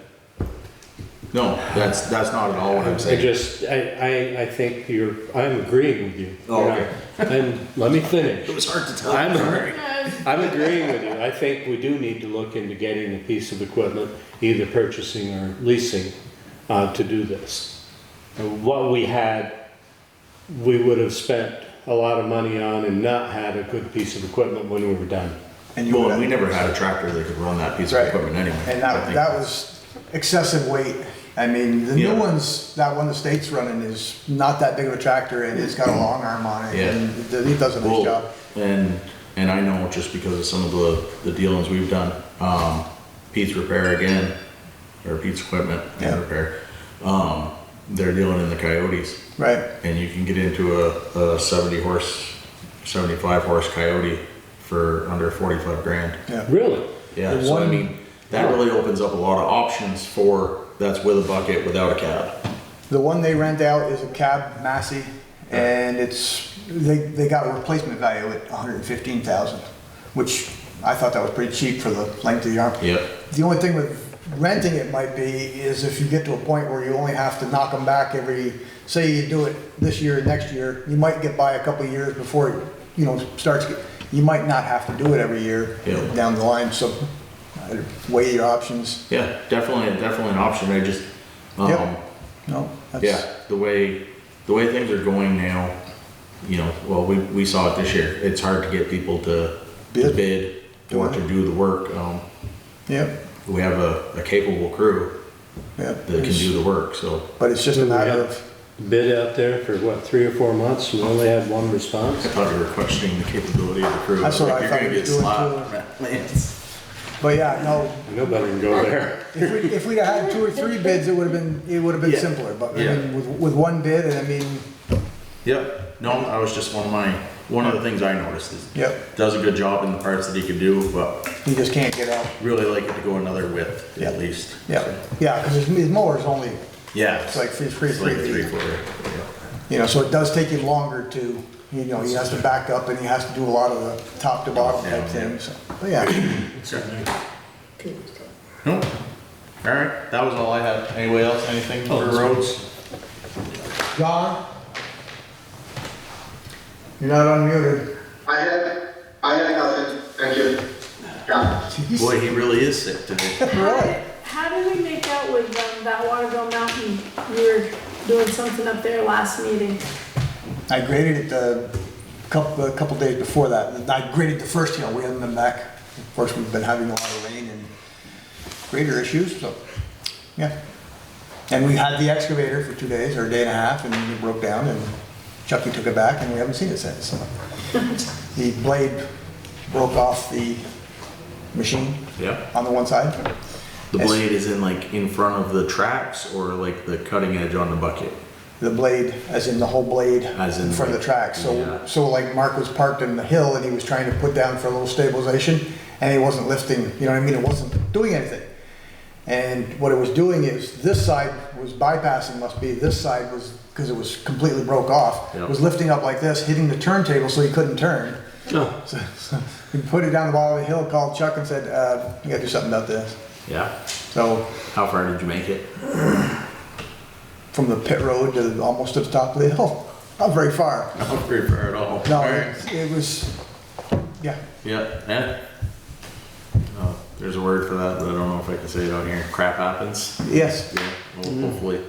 No, that's not at all what I'm I saying. just, I think I'm agreeing with you. Oh, You're okay. not- And let me finish. It was hard to tell. I'm agreeing with you. I think we do need to look into getting a piece of equipment, either purchasing or leasing, to do this. What we had we would have spent a lot of money on and not had a good piece of equipment when we were done. And you Well, would we have, never had a tractor that could run that piece of Right. equipment anyway. and I that, think. that was excessive weight. I mean, the new Yeah. ones, that one the state's running is not that big of a tractor and it's got a long arm on it. Yeah. And it does a nice Well, job. and I know just because of some of the dealings we've done, Pete's Repair again, or Pete's Equipment Yeah. and Repair, they're dealing in the Coyotes. Right. And you can get into a 75 horse Coyote for under 45 grand. Yeah. Really? Yeah, The so I one- mean, that really opens up a lot of options that's with a bucket, without a cab. The one they rent out is a cab Massey, and they got a replacement value at 115,000, which I thought that was pretty cheap for the length of the arm. Yep. The only thing with renting it might be is if you get to a point where you only have to knock them back say you do it this year, next year, you might get by a couple of years before it, starts, you might not have to do it every year Yeah. down the line, so weigh your options. Yeah, definitely an option. I just, Yep. No, that's. yeah, the way things are going now, well, we saw it this year. It's hard to get people to bid or to do the work. Yep, We have a capable crew yep. that can do the work, so. But it's just a matter of, Bid out there for what, 3 or 4 months, and we only had one response? I thought you were questioning the capability of the crew. That's what I You're thought gonna he was get doing slapped, Lance. but yeah, no, Nobody can go there. if we'd have had 2 or 3 bids, it would have been Yeah. simpler, but I Yeah. mean, with one bid, and I mean, Yep. No, I was just one of the things I noticed is yep, does a good job in the parts that he could do, but he just can't get out. really like it to go another width Yeah. at least. Yeah, yeah, because his mower's only, Yeah. it's like three It's like feet. 3/4. So it does take him longer to, he has to back up and he has to do a lot of the top to bottom type Yeah. things, but yeah. Nope. All right, that was all I had. Anybody else, anything for that's roads? John? You're not unmuted. I had nothing, thank you. Yeah. Boy, he really is sick today. Really? How did we make out with that Waterville Mountain? We were doing something up there last meeting. I graded it a couple days before that. I graded the first hill, we haven't been back. Of course, we've been having a lot of rain and grader issues, so, yeah. And we had the excavator for 2 days, or a day and a half, and it broke down, and Chucky took it back, and we haven't seen it since, so. The blade broke off the machine Yep. on the one side. The blade is in front of the tracks or like the cutting edge on the bucket? The blade, as in the whole blade, As in in front of the track. yeah. So like Mark was parked in the hill and he was trying to put down for a little stabilization and he wasn't lifting, you know what I mean? It wasn't doing anything. And what it was doing is this side was bypassing, must be, this side was, because it was completely broke off, Yep. was lifting up like this, hitting the turntable so he couldn't turn. Oh, So we put it down the bottom of the hill, called Chuck and said, you gotta do something about this. Yeah. So How far did you make it? from the pit road to almost to the top of the hill, not very far. Not very far at all. No, All right. it was, yeah. Yeah, yeah. There's a word for that, but I don't know if I can say it on here. Crap happens. Yes, Yeah, well, hopefully.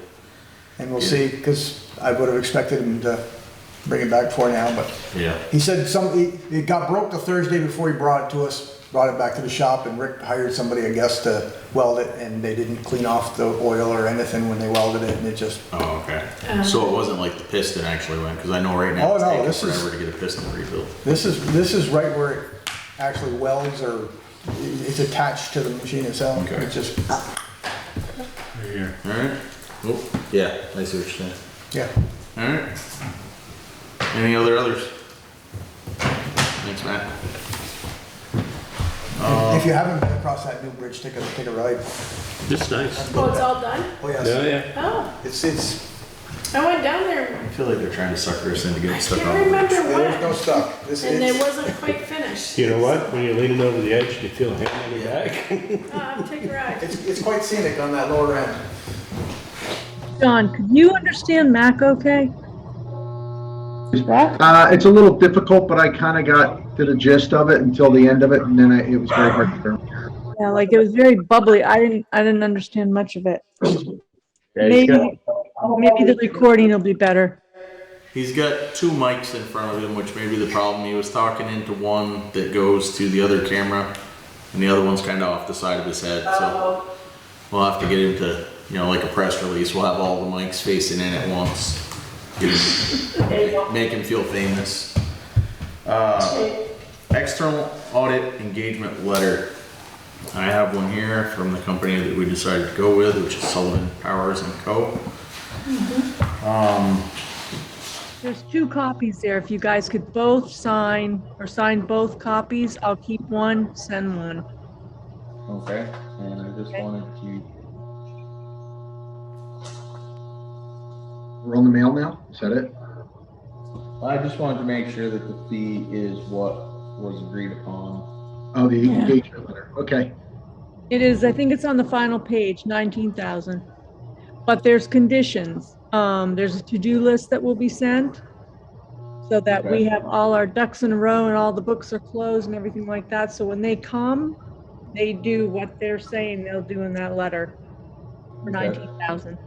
and we'll Yeah. see, because I would have expected him to bring it back for now, but Yeah. he said it got broke the Thursday before he brought it to us, brought it back to the shop, and Rick hired somebody, I guess, to weld it, and they didn't clean off the oil or anything when they welded it, and it just, Oh, okay. So it wasn't like the piston actually went, because I know right now Oh, it's no, taking this is- forever to get a piston rebuilt. this is right where it actually welds, or it's attached to the machine itself. Okay. It's just, Right here. All right. Oh, yeah, I see what you're saying. yeah. All right. Any others? Thanks, Matt. If you haven't been across that new bridge, take a ride. it's nice. Oh, it's all done? Oh, yes. Yeah, yeah. Oh, It's, I went down there, I feel like they're trying to sucker us into getting I stuck can't on. remember there's no when, stuck. This and it is, wasn't quite finished. You know what? When you're leaning over the edge, you feel a hand on your back. Take a ride. it's quite scenic on that lower end. John, could you understand Mac okay? It's a little difficult, but I kind of got to the gist of it until the end of it, and then it was very hard to learn. Yeah, like it was very bubbly. I didn't understand much of it. Yeah, he's got- Maybe the recording will be better. He's got two mics in front of him, which may be the problem. He was talking into one that goes to the other camera, and the other one's kind of off the side of his head, so we'll have to get him to, you know, like a press release, we'll have all the mics facing in at once. Make him feel famous. External audit engagement letter. I have one here from the company that we decided to go with, which is Sullivan Powers and Co. There's 2 copies there. If you guys could both sign or sign both copies, I'll keep one, send one. Okay, and I just wanted to. We're on the mail now? Is that it? I just wanted to make sure that the fee is what was agreed upon. Oh, the engagement letter. Okay. It is, I think it's on the final page, 19,000. But there's conditions. There's a to-do list that will be sent so that we have all our ducks in a row and all the books are closed and everything like that. So when they come, they do what they're saying they'll do in that letter for 19,000.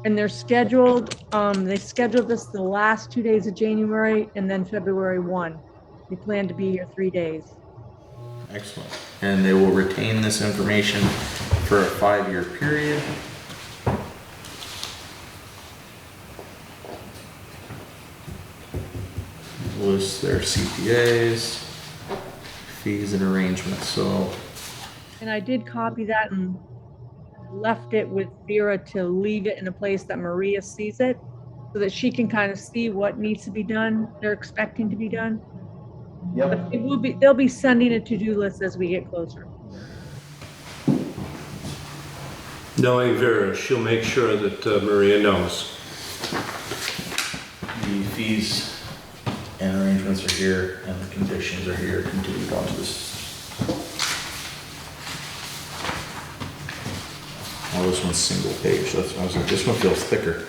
And they're scheduled, they scheduled this the last 2 days of January and then February 1. They plan to be here 3 days. Excellent. And they will retain this information for a 5-year period. List their CPAs, fees and arrangements, so. And I did copy that and left it with Vera to leave it in a place that Maria sees it so that she can kind of see what needs to be done, they're expecting to be done. Yep. But it will be, they'll be sending a to-do list as we get closer. Knowing Vera, she'll make sure that Maria knows. The fees and arrangements are here and the conditions are here continued onto this. Oh, this one's single page. That's why I was like, this one feels thicker.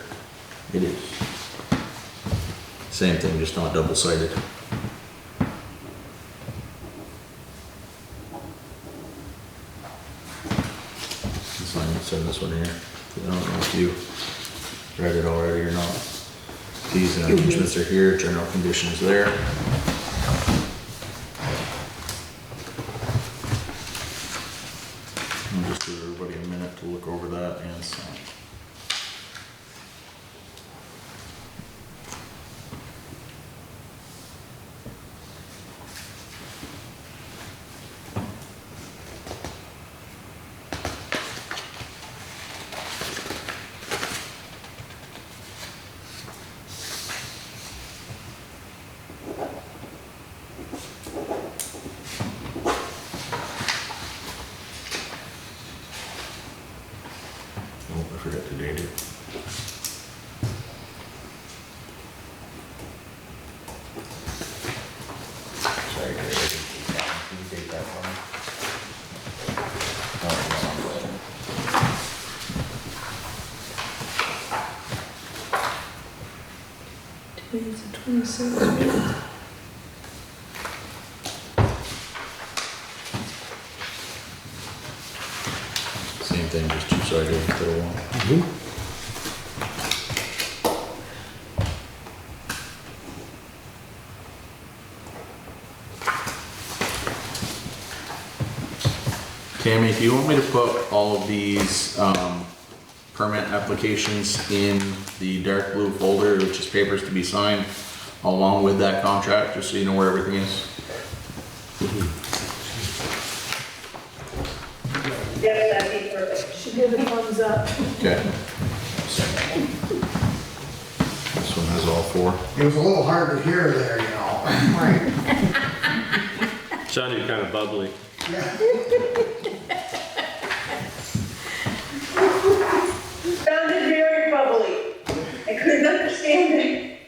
It is. Same thing, just not double-sided. Send this one here. I don't know if you read it already or not. Fees and arrangements are here, general conditions there. I'll just give everybody a minute to look over that and sign. Oh, I forgot to date it. Sorry, Gary, I didn't date that. Can you date that for me? Oh, Today's the 27th. same thing, just two-sided instead of one. Tammy, do you want me to put all of these permit applications in the dark blue folder, which is papers to be signed, along with that contract, just so you know where everything is? Yes, that'd be perfect. Should give a thumbs up. Okay. This one has all four. It was a little hard to hear there, you know. Right. Sounded kind of bubbly. Sounded very bubbly. I couldn't understand it.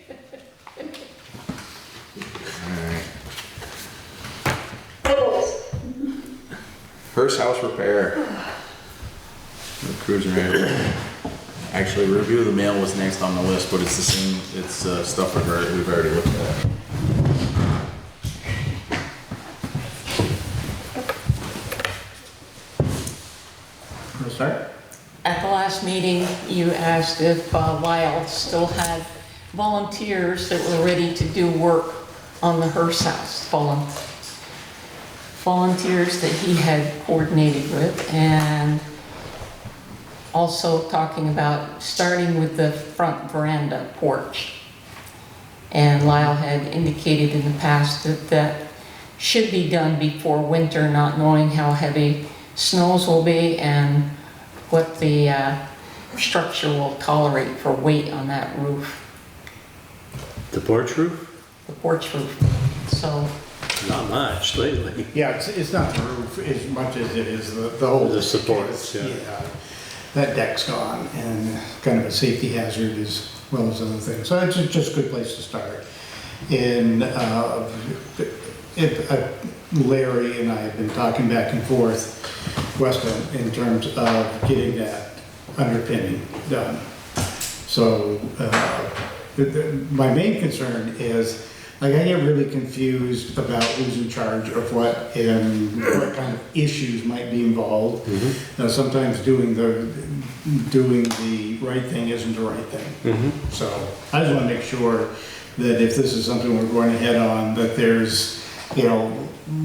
Alright. Bubbles. First house repair. Cruising around. Actually, review of the mail was next on the list, but it's the same, it's stuff we've already looked at. Want to start? At the last meeting, you asked if Lyle still had volunteers that were ready to do work on the Hearst house, volunteers that he had coordinated with, and also talking about starting with the front veranda porch. And Lyle had indicated in the past that that should be done before winter, not knowing how heavy snows will be and what the structure will tolerate for weight on that roof, The porch roof? the porch roof. So, Not much lately. Yeah, it's not the roof as much as it is the whole. The supports, yeah. That deck's gone and kind of a safety hazard as well as other things. So it's just a good place to start. And Larry and I have been talking back and forth, Weston, in terms of getting that underpinning done. So my main concern is, like, I get really confused about who's in charge of what and what kind of issues might be involved. Sometimes doing the right thing isn't the right thing. So I just want to make sure that if this is something we're going ahead on, that there's, you know,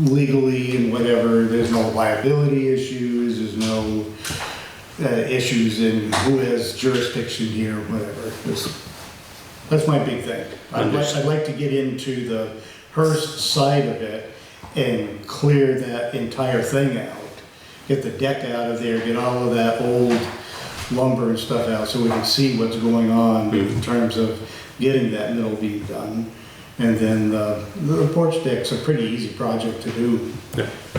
legally and whatever, there's no liability issues, there's no issues in who has jurisdiction here, whatever. That's my big thing. I'd like to get into the Hearst side of it and clear that entire thing out. Get the deck out of there, get all of that old lumber and stuff out so we can see what's going on in terms of getting that middle beam done. And then the porch deck's a pretty easy project to do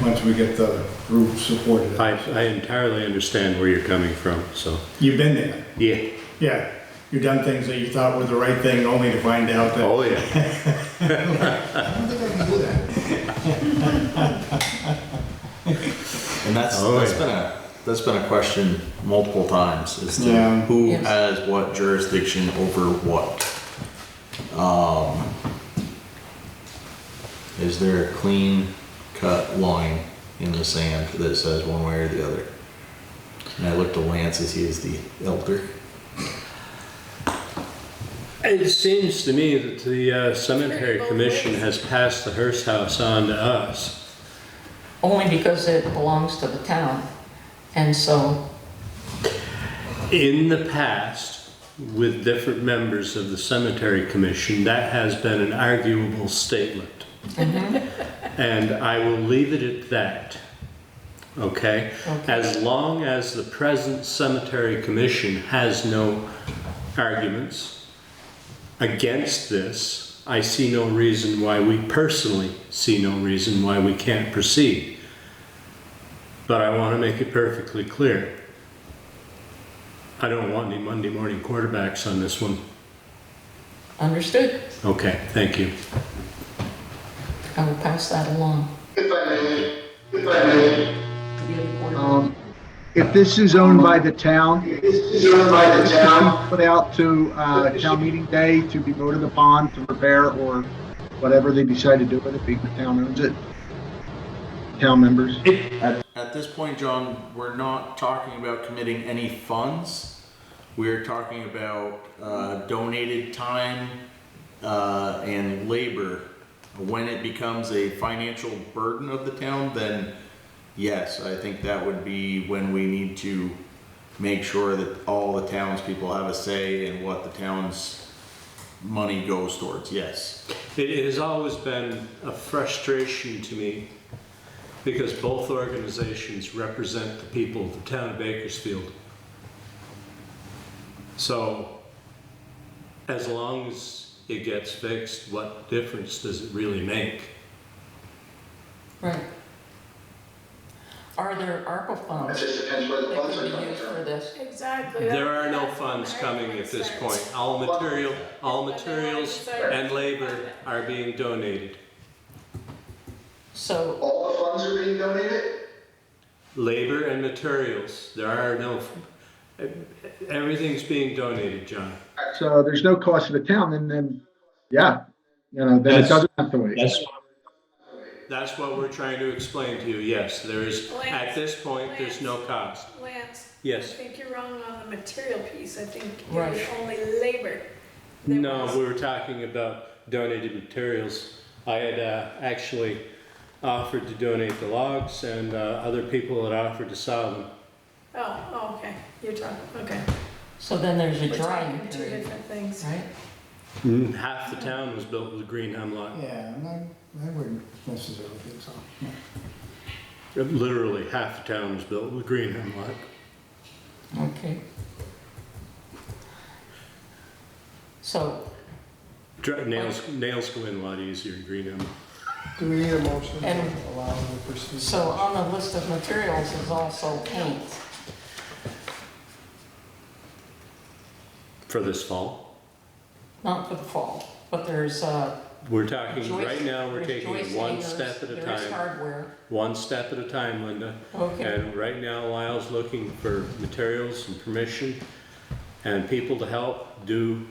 once we get the roof supported. I entirely understand where you're coming from, so. You've been there. Yeah. Yeah. You've done things that you thought were the right thing only to find out that. Oh, yeah. I don't think I can do that. And that's been a question multiple times, is to Yeah. who Yes. has what jurisdiction over what. Is there a clean cut line in the sand that says one way or the other? And I looked to Lance as he is the elder. It seems to me that the cemetery commission has passed the Hearst house on to us. only because it belongs to the town. And so, In the past, with different members of the cemetery commission, that has been an arguable statement. And I will leave it at that. Okay? As long as the present cemetery commission has no arguments against this, I see no reason why we personally see no reason why we can't proceed. But I want to make it perfectly clear. I don't want any Monday morning quarterbacks on this one. understood. Okay, thank you. I will pass that along. If I may, If this is owned by the town, this is owned by the town. put out to town meeting day to be voted upon to repair or whatever they decide to do with it, being the town owns it. Town members. At this point, John, we're not talking about committing any funds. We're talking about donated time and labor. When it becomes a financial burden of the town, then yes, I think that would be when we need to make sure that all the townspeople have a say in what the town's money goes towards, yes. It has always been a frustration to me because both organizations represent the people of the town of Bakersfield. So, as long as it gets fixed, what difference does it really make? Right. Are there ARPA It funds just depends where the that funds are can be coming used for from. this? Exactly. There are no funds coming at this point. All materials and labor are being donated. So, All the funds are being donated? Labor and materials, there are no, everything's being donated, John. So there's no cost to the town, and then, yeah, then it doesn't have to wait. That's what we're trying to explain to you, yes, there is, at this point, there's no cost. Lance, I Yes, think you're wrong on the material piece. I think it Right. was only labor. No, we were talking about donated materials. I had actually offered to donate the logs, and other people had offered to sell them. Oh, okay, you're talking, okay. So then there's a We're drying talking two period, different things. right? Half the town was built with green hemlock. Yeah, and I wouldn't necessarily think so. No. Literally, half the town was built with green hemlock. Okay. So, Nails go in a lot easier in green hemlock. Do we need a motion And- to allow them to proceed? so on the list of materials is also paint. For this fall. Not for the fall, but there's, We're talking, Joyce- right now, we're there's taking Joyce it one hangers, step at a There's time. hardware. One step at a time, Linda. Okay. And right now, Lyle's looking for materials and permission and people to help do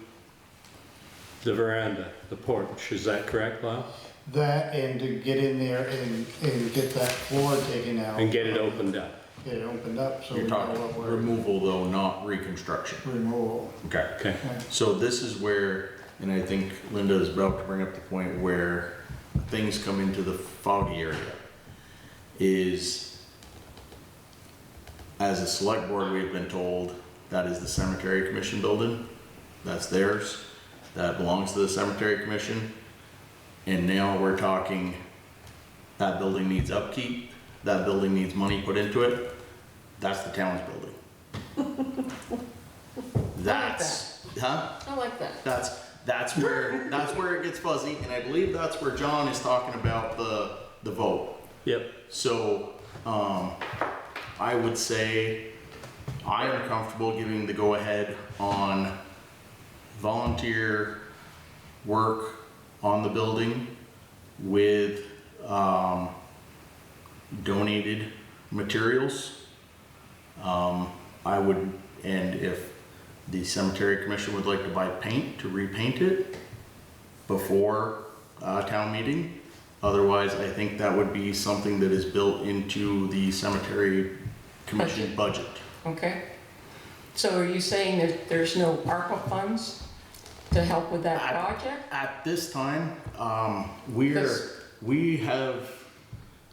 the veranda, the porch. Is that correct, Lyle? That and to get in there and get that floor taken out. And get it opened up. Get it opened up so we You're know talking what we're. removal though, not reconstruction. Removal. Okay. Okay. So this is where, and I think Linda is about to bring up the point where things come into the foggy area, is as a select board, we've been told that is the cemetery commission building. That's theirs. That belongs to the cemetery commission. And now we're talking, that building needs upkeep, that building needs money put into it. That's the town's building. That's, huh? I like that. That's where it gets fuzzy, and I believe that's where John is talking about the vote. Yep. So, I would say I am comfortable giving the go-ahead on volunteer work on the building with, donated materials. I would, and if the cemetery commission would like to buy paint to repaint it before town meeting. Otherwise, I think that would be something that is built into the cemetery commission budget. Okay. So are you saying that there's no ARPA funds to help with that project? At this time, This- we have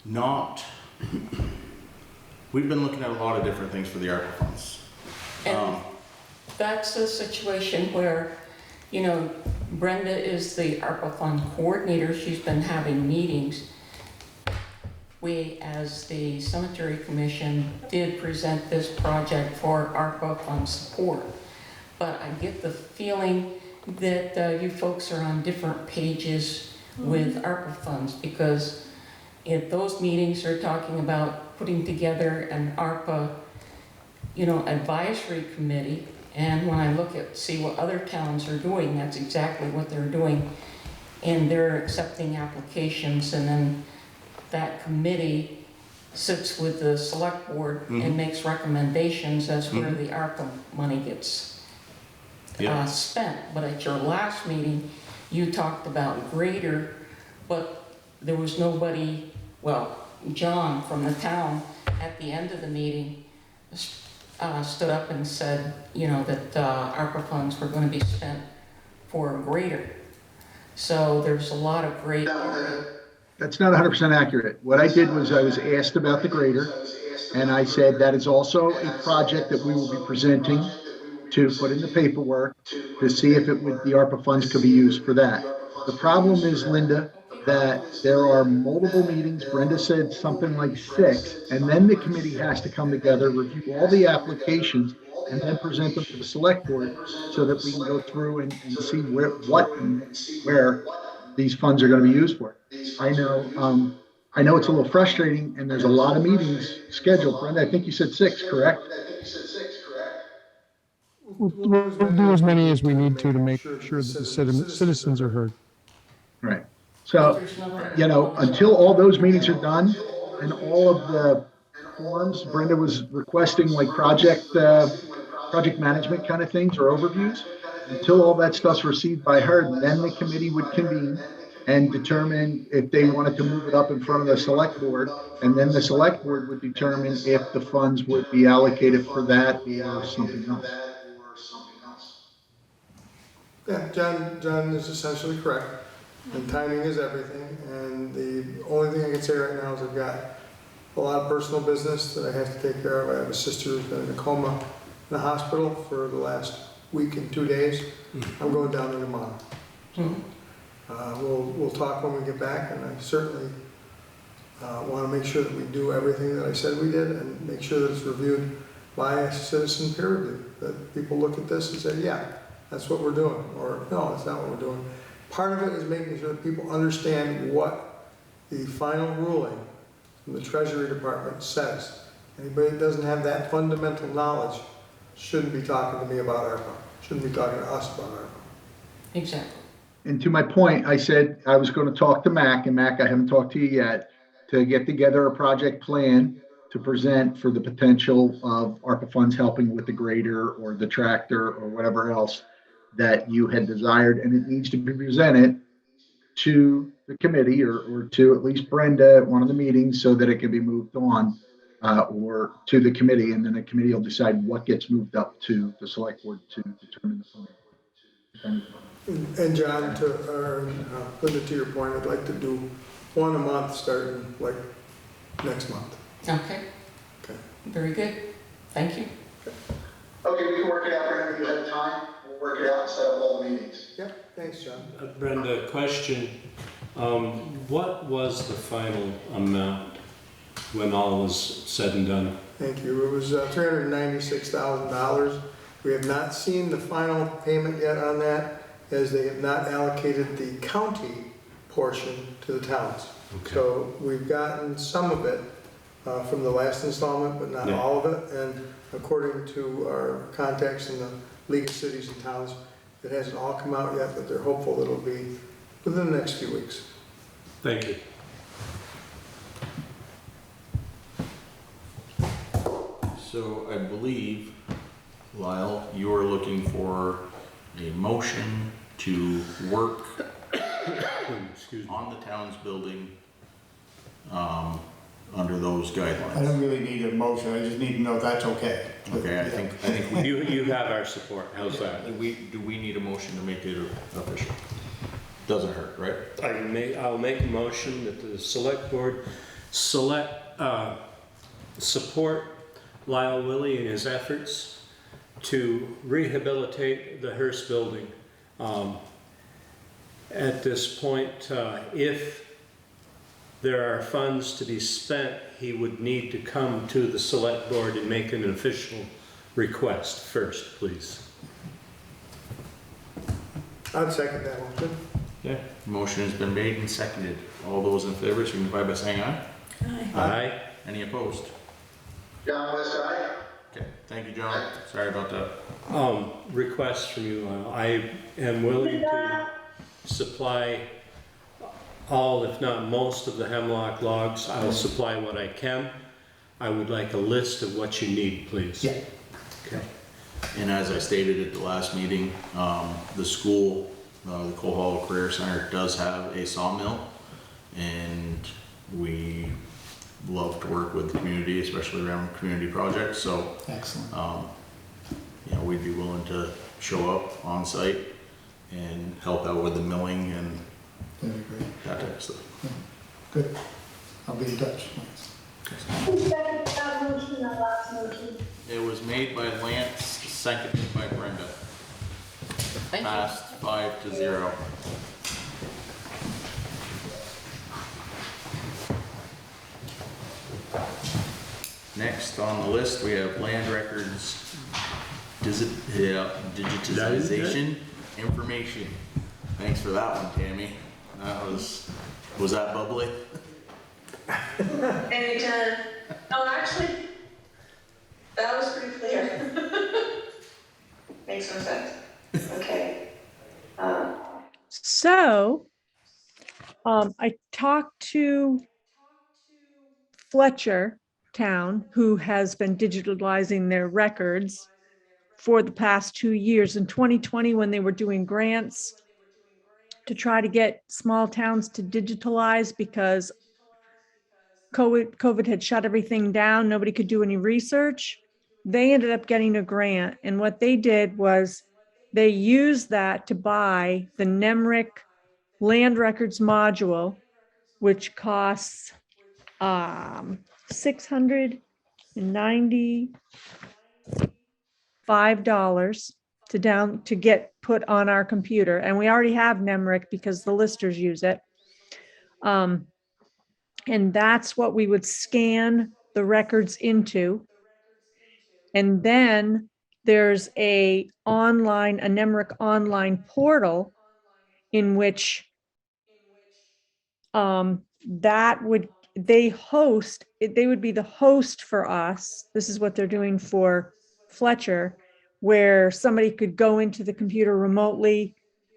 not, we've been looking at a lot of different things for the ARPA funds. And that's a situation where, you know, Brenda is the ARPA fund coordinator. She's been having meetings. We, as the cemetery commission, did present this project for ARPA fund support. But I get the feeling that you folks are on different pages with ARPA funds, because if those meetings are talking about putting together an ARPA, you know, advisory committee. And when I look at, see what other towns are doing, that's exactly what they're doing. And they're accepting applications, and then that committee sits with the select board and makes recommendations as where the ARPA money gets spent. But at your last meeting, you talked about grader, but there was nobody, well, John from the town at the end of the meeting stood up and said, you know, that ARPA funds were going to be spent for a grader. So there's a lot of great. That's not 100% accurate. What I did was I was asked about the grader, and I said that is also a project that we will be presenting to put in the paperwork to see if it would, the ARPA funds could be used for that. The problem is, Linda, that there are multiple meetings. Brenda said something like 6, and then the committee has to come together, review all the applications, and then present them to the select board so that we can go through and see where these funds are going to be used for. I know it's a little frustrating, and there's a lot of meetings scheduled. Brenda, I think you said 6, correct? We'll do as many as we need to make sure that the citizens are heard. Right. So, you know, until all those meetings are done and all of the forms, Brenda was requesting like project management kind of things or overviews. Until all that stuff's received by her, then the committee would convene and determine if they wanted to move it up in front of the select board. And then the select board would determine if the funds would be allocated for that or something else. Yeah, John is essentially correct, and timing is everything, and the only thing I can say right now is I've got a lot of personal business that I have to take care of. I have a sister who's been in a coma in the hospital for the last week and 2 days. I'm going down there tomorrow. We'll talk when we get back, and I certainly want to make sure that we do everything that I said we did, and make sure that it's reviewed by a citizen peer review, that people look at this and say, yeah, that's what we're doing, or no, that's not what we're doing. Part of it is making sure that people understand what the final ruling from the Treasury Department says. Anybody that doesn't have that fundamental knowledge shouldn't be talking to me about ARPA, shouldn't be talking to us about ARPA. Exactly. And to my point, I said I was going to talk to Mac, and Mac, I haven't talked to you yet, to get together a project plan to present for the potential of ARPA funds helping with the grader or the tractor or whatever else that you had desired, and it needs to be presented to the committee or to at least Brenda at one of the meetings so that it can be moved on or to the committee, and then the committee will decide what gets moved up to the select board to determine the funding. And John, Linda, to your point, I'd like to do one a month starting like next month. Okay. Okay. Very good. Thank you. Okay, we can work it out whenever you have time. We'll work it out and set up all the meetings. Yep, thanks, John. Brenda, question. What was the final amount when all was said and done? Thank you. It was $396,000. We have not seen the final payment yet on that, as they have not allocated the county portion to the towns. Okay. So we've gotten some of it from the last installment, but not all of it. And according to our contacts in the League of Cities and Towns, it hasn't all come out yet, but they're hopeful it'll be within the next few weeks. Thank you. So I believe, Lyle, you are looking for a motion to work on the town's building under those I guidelines. don't really need a motion, I just need to know if that's okay. Okay, I think we You have our support. How's that? do we need a motion to make it official? Doesn't hurt, right? I'll make a motion that the select board support Lyle Willie in his efforts to rehabilitate the Hearst building. At this point, if there are funds to be spent, he would need to come to the select board and make an official request first, please. I'd second that motion. Okay. Motion has been made and seconded. All those in favor signify by saying aye. Aye. Any opposed? John West, aye? Okay, thank you, John. Sorry about that. Request from you, Lyle. I am willing to supply all, if not most, of the hemlock logs. I'll supply what I can. I would like a list of what you need, please. Yeah. Okay. And as I stated at the last meeting, the school, the Coal Hollow Career Center does have a sawmill, and we love to work with the community, especially around community projects. So, Excellent. we'd be willing to show up on site and help out with the milling and That'd be great. that type of stuff. Good. I'll be in touch. Who seconded that motion, that last motion? It was made by Lance, seconded by Brenda. Thank you. Passed 5-0. Next on the list, we have land records digitization information. Thanks for that one, Tammy. That was that bubbly? Anytime. No, actually, that was pretty clear. Makes no sense. Okay. So, I talked to Fletcher Town, who has been digitalizing their records for the past 2 years. In 2020, when they were doing grants to try to get small towns to digitalize because COVID had shut everything down, nobody could do any research. They ended up getting a grant, and what they did was they use that to buy the NEMRIC land records module, which costs $695 to get put on our computer. And we already have NEMRIC because the listers use it. And that's what we would scan the records into. And then there's a NEMRIC online portal in which they would be the host for us. This is what they're doing for Fletcher, where somebody could go into the computer remotely,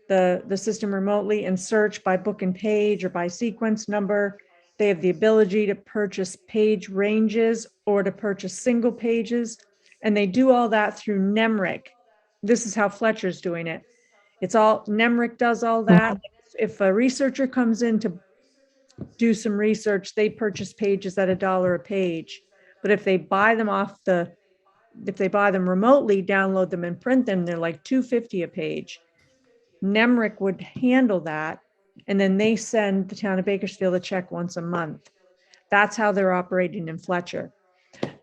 the system remotely, and search by book and page or by sequence number. They have the ability to purchase page ranges or to purchase single pages, and they do all that through NEMRIC. This is how Fletcher's doing it. It's all, NEMRIC does all that. If a researcher comes in to do some research, they purchase pages at $1 a page. But if they buy them remotely, download them and print them, they're like $2.50 a page. NEMRIC would handle that, and then they send the town of Bakersfield a check once a month. That's how they're operating in Fletcher.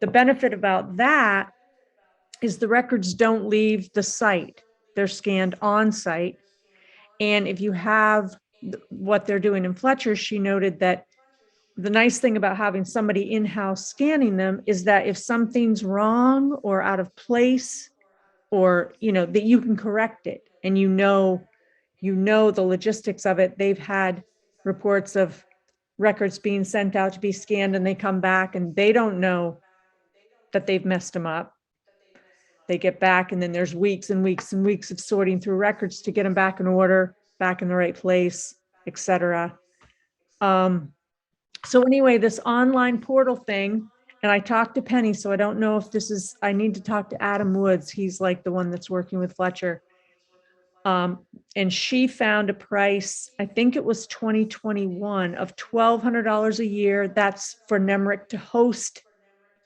The benefit about that is the records don't leave the site. They're scanned on site. And if you have what they're doing in Fletcher, she noted that the nice thing about having somebody in-house scanning them is that if something's wrong or out of place, or, that you can correct it, and you know the logistics of it. They've had reports of records being sent out to be scanned, and they come back and they don't know that they've messed them up. They get back, and then there's weeks and weeks and weeks of sorting through records to get them back in order, back in the right place, etc. So anyway, this online portal thing, and I talked to Penny, so I don't know if I need to talk to Adam Woods. He's like the one that's working with Fletcher. And she found a price, I think it was 2021, of $1,200 a year. That's for NEMRIC to host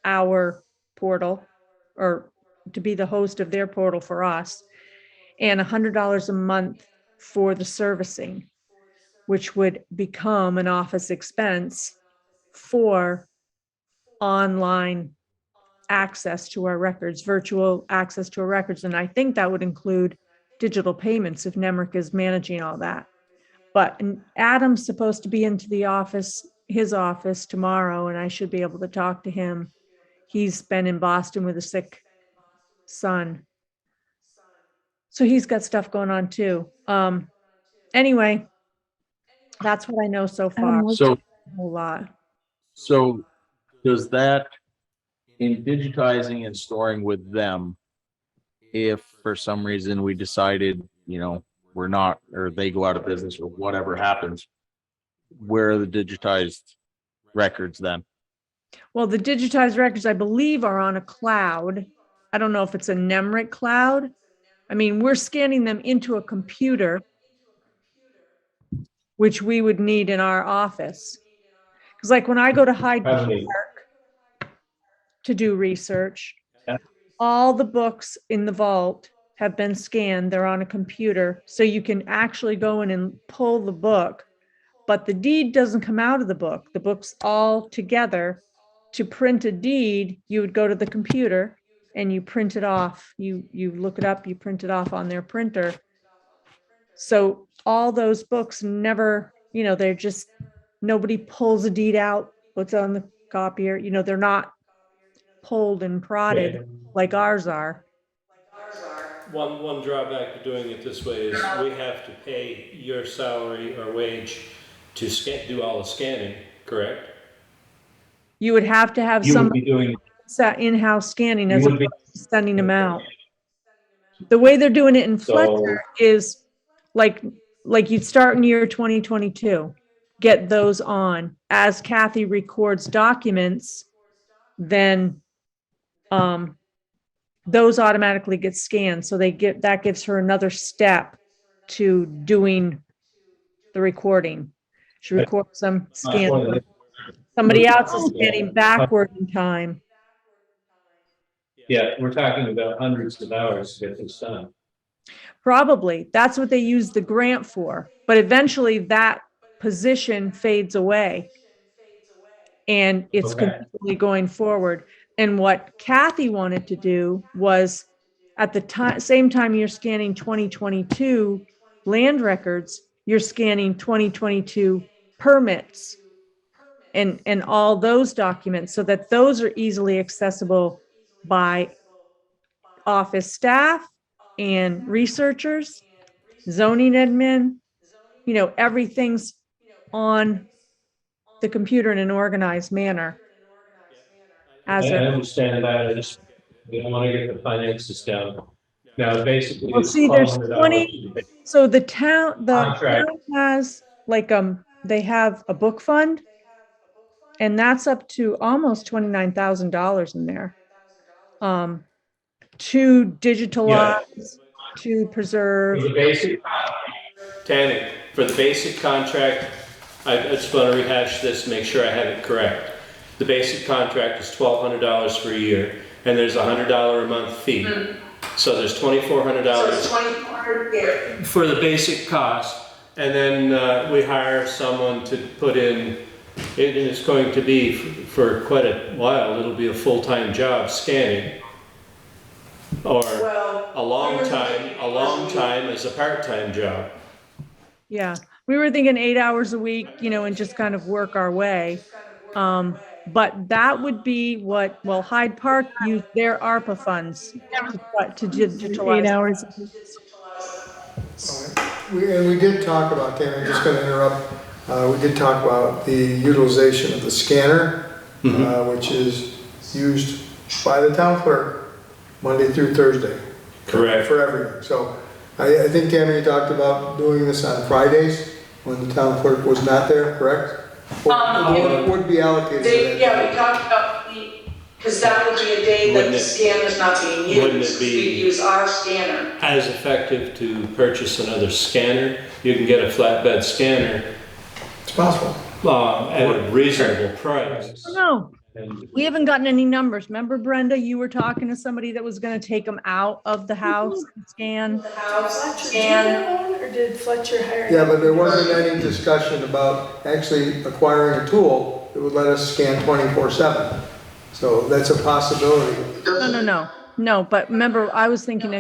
our portal, or to be the host of their portal for us, and $100 a month for the servicing, which would become an office expense for online access to our records, virtual access to our records. And I think that would include digital payments if NEMRIC is managing all that. But Adam's supposed to be into his office tomorrow, and I should be able to talk to him. He's been in Boston with a sick son. So he's got stuff going on too. Anyway, that's what I know so far. So, A whole lot. so does that, in digitizing and storing with them, if for some reason we decided, we're not, or they go out of business or whatever happens, where are the digitized records then? Well, the digitized records, I believe, are on a cloud. I don't know if it's a NEMRIC cloud. I mean, we're scanning them into a computer, which we would need in our office. Because like when I go to Hyde Park to do research, all the books in the vault have been scanned. They're on a computer. So you can actually go in and pull the book, but the deed doesn't come out of the book. The book's all together. To print a deed, you would go to the computer and you print it off. You look it up, you print it off on their printer. So all those books never, they're just, nobody pulls a deed out, what's on the copier, they're not pulled and prodded like ours are. One drawback to doing it this way is we have to pay your salary or wage to do all the scanning, correct? You would have to have some in-house scanning as opposed to sending them out. The way they're doing it in Fletcher is like you'd start in year 2022, get those on. As Kathy records documents, then those automatically get scanned. So that gives her another step to doing the recording. She records them, scans them. Somebody else is scanning backward in time. Yeah, we're talking about hundreds of hours to get this done. Probably. That's what they use the grant for. But eventually that position fades away. And it's Okay. completely going forward. And what Kathy wanted to do was at the same time you're scanning 2022 land records, you're scanning 2022 permits and all those documents so that those are easily accessible by office staff and researchers, zoning admin, everything's on the computer in an organized manner. I understand that, I just, we don't wanna get the finances down. Now, basically, Well, it's see, there's $1,200. so the town Contract. has like, they have a book fund. And that's up to almost $29,000 in there. To digitalize, to For preserve. the basic, Tammy, for the basic contract, I just want to rehash this, make sure I have it correct. The basic contract is $1,200 for a year, and there's a $100 a month fee. So there's $2,400 $2,400 a year. for the basic cost, and then we hire someone to put in, and it's going to be for quite a while, it'll be a full-time job scanning. Or a long time as a part-time job. Yeah, we were thinking 8 hours a week, and just kind of work our way. But that would be Hyde Park used their ARPA funds to digitalize. 8 hours. And we did talk about, Tammy, I'm just gonna interrupt, we did talk about the utilization of the scanner, which is used by the town clerk Monday through Thursday. Correct. For everything. So I think, Tammy, you talked about doing this on Fridays when the town clerk was not there, correct? Or would be allocated to that. Yeah, we talked about because that would be a day that the scanner's not being used. Wouldn't it be- We use our scanner. As effective to purchase another scanner, you can get a flatbed scanner It's possible. at a reasonable price. No, And we haven't gotten any numbers. Remember, Brenda, you were talking to somebody that was going to take them out of the house and scan. The house, Fletcher do scan. their own, or did Fletcher hire? Yeah, but there wasn't any discussion about actually acquiring a tool that would let us scan 24/7. So that's a possibility. No, but remember, I was thinking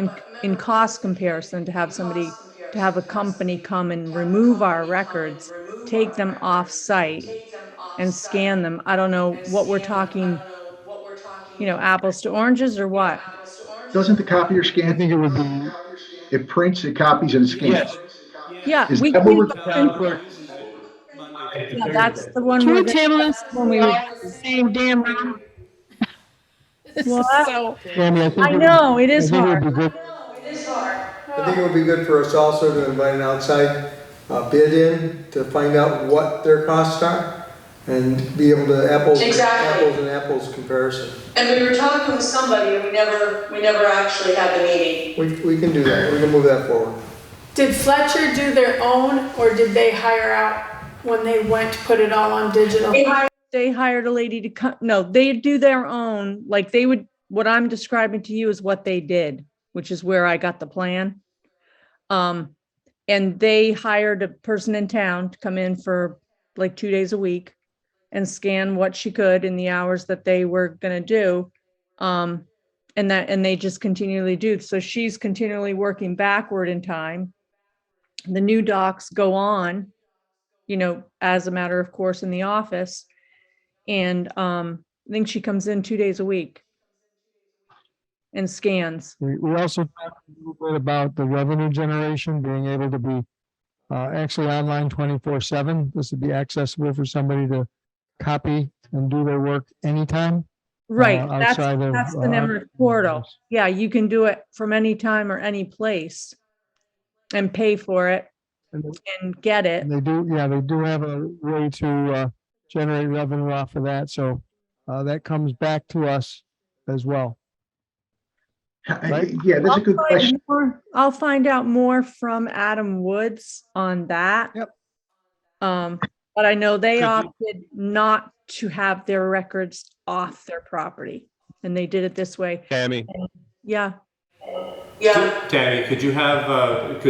in cost comparison to have a company come and remove our records, take them off site and scan them. I don't know what we're talking, apples to oranges or what? Doesn't the copier scan? I think it would be, it prints, it copies, and scans. Yeah, Is we that what we're- yeah, that's the one. Can we we're gonna- table this when we were- same damn room? What? So, I know, it is hard. I think it would be good for us also to invite an outside bid in to find out what their costs are and be able to apples and apples comparison. And we were talking with somebody and we never actually had the meeting. We can do that, we can move that forward. Did Fletcher do their own, or did they hire out when they went to put it all on digital? They hired a lady to come, no, they do their own, like what I'm describing to you is what they did, which is where I got the plan. And they hired a person in town to come in for like 2 days a week and scan what she could in the hours that they were gonna do. And they just continually do. So she's continually working backward in time. The new docs go on, as a matter of course in the office. And I think she comes in 2 days a week and scans. We also talked a little bit about the revenue generation, being able to be actually online 24/7. This would be accessible for somebody to copy and do their work anytime. Right, outside of, that's the NEMRIC portal. Yeah, you can do it from any time or any place and pay for it and get it. And they do have a way to generate revenue off of that, so that comes back to us as well. Right? Yeah, that's a good question. I'll find out more from Adam Woods on that. Yep. But I know they opted not to have their records off their property, and they did it this way. Tammy, Yeah. Yeah, Tammy, could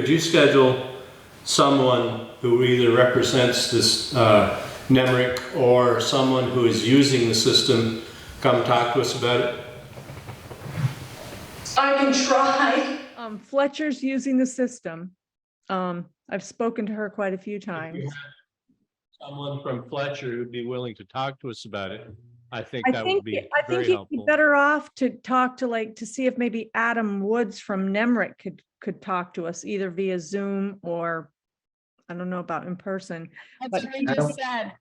you schedule someone who either represents this, Nemrick or someone who is using the system, come talk to us about it? I can try. Fletcher's using the system. I've spoken to her quite a few times. Someone from Fletcher who'd be willing to talk to us about it. I think I that think, would be I think very you'd be helpful. better off to talk to to see if maybe Adam Woods from Nemrick could talk to us either via Zoom or, I don't know about in person. That's But what he just said.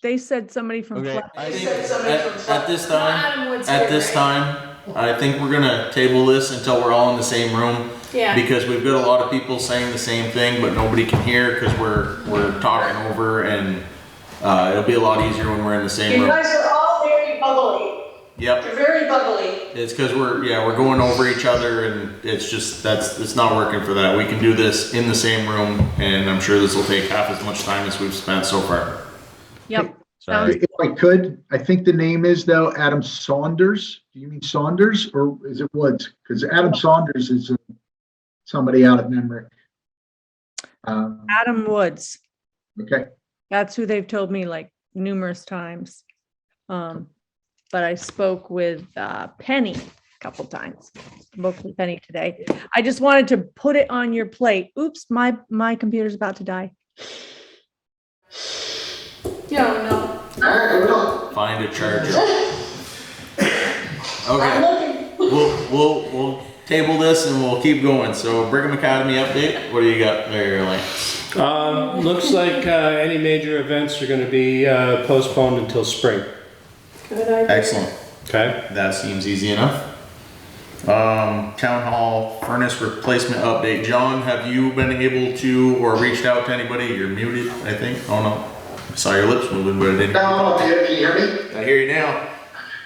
they said somebody from Okay, Fletcher. I think said something from at this Not time, Adam Woods at here, this right? time, I think we're gonna table this until we're all in the same room. Yeah. Because we've got a lot of people saying the same thing, but nobody can hear because we're talking over, and it'll be a lot easier when we're in the same You room. guys are all very bubbly. Yep, You're very bubbly. it's because we're going over each other, and it's just, it's not working for that. We can do this in the same room, and I'm sure this will take half as much time as we've spent so far. Yep. Sorry. If I could, I think the name is though Adam Saunders. Do you mean Saunders or is it Woods? Because Adam Saunders is somebody out at Nemrick. Adam Woods. Okay. That's who they've told me like numerous times. But I spoke with Penny a couple times. Spoke with Penny today. I just wanted to put it on your plate. Oops, my computer's about to die. You don't know. Find a charger. Okay, we'll table this and we'll keep going. So Brigham Academy update. What do you got there, Lance? Looks like any major events are going to be postponed until spring. Good idea. Excellent. Okay. That seems easy enough. Town hall furnace replacement update. John, have you been able to or reached out to anybody? You're muted, I think. Oh no, I saw your lips moving, but I didn't. No, can you hear me? I hear you now.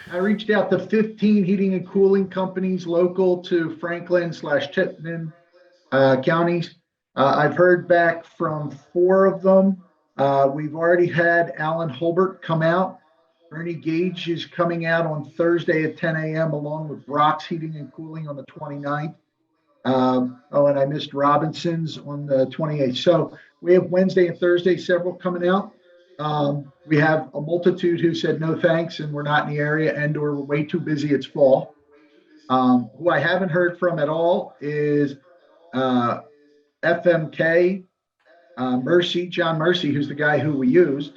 I reached out to 15 heating and cooling companies local to Franklin/Chittenden counties. I've heard back from 4 of them. We've already had Alan Holbert come out. Bernie Gage is coming out on Thursday at 10 a.m. along with Brock's Heating and Cooling on the 29th. And I missed Robinson's on the 28th. So we have Wednesday and Thursday, several coming out. We have a multitude who said no thanks and we're not in the area and or we're way too busy, it's fall. Who I haven't heard from at all is FMK, John Mercy, who's the guy who we used,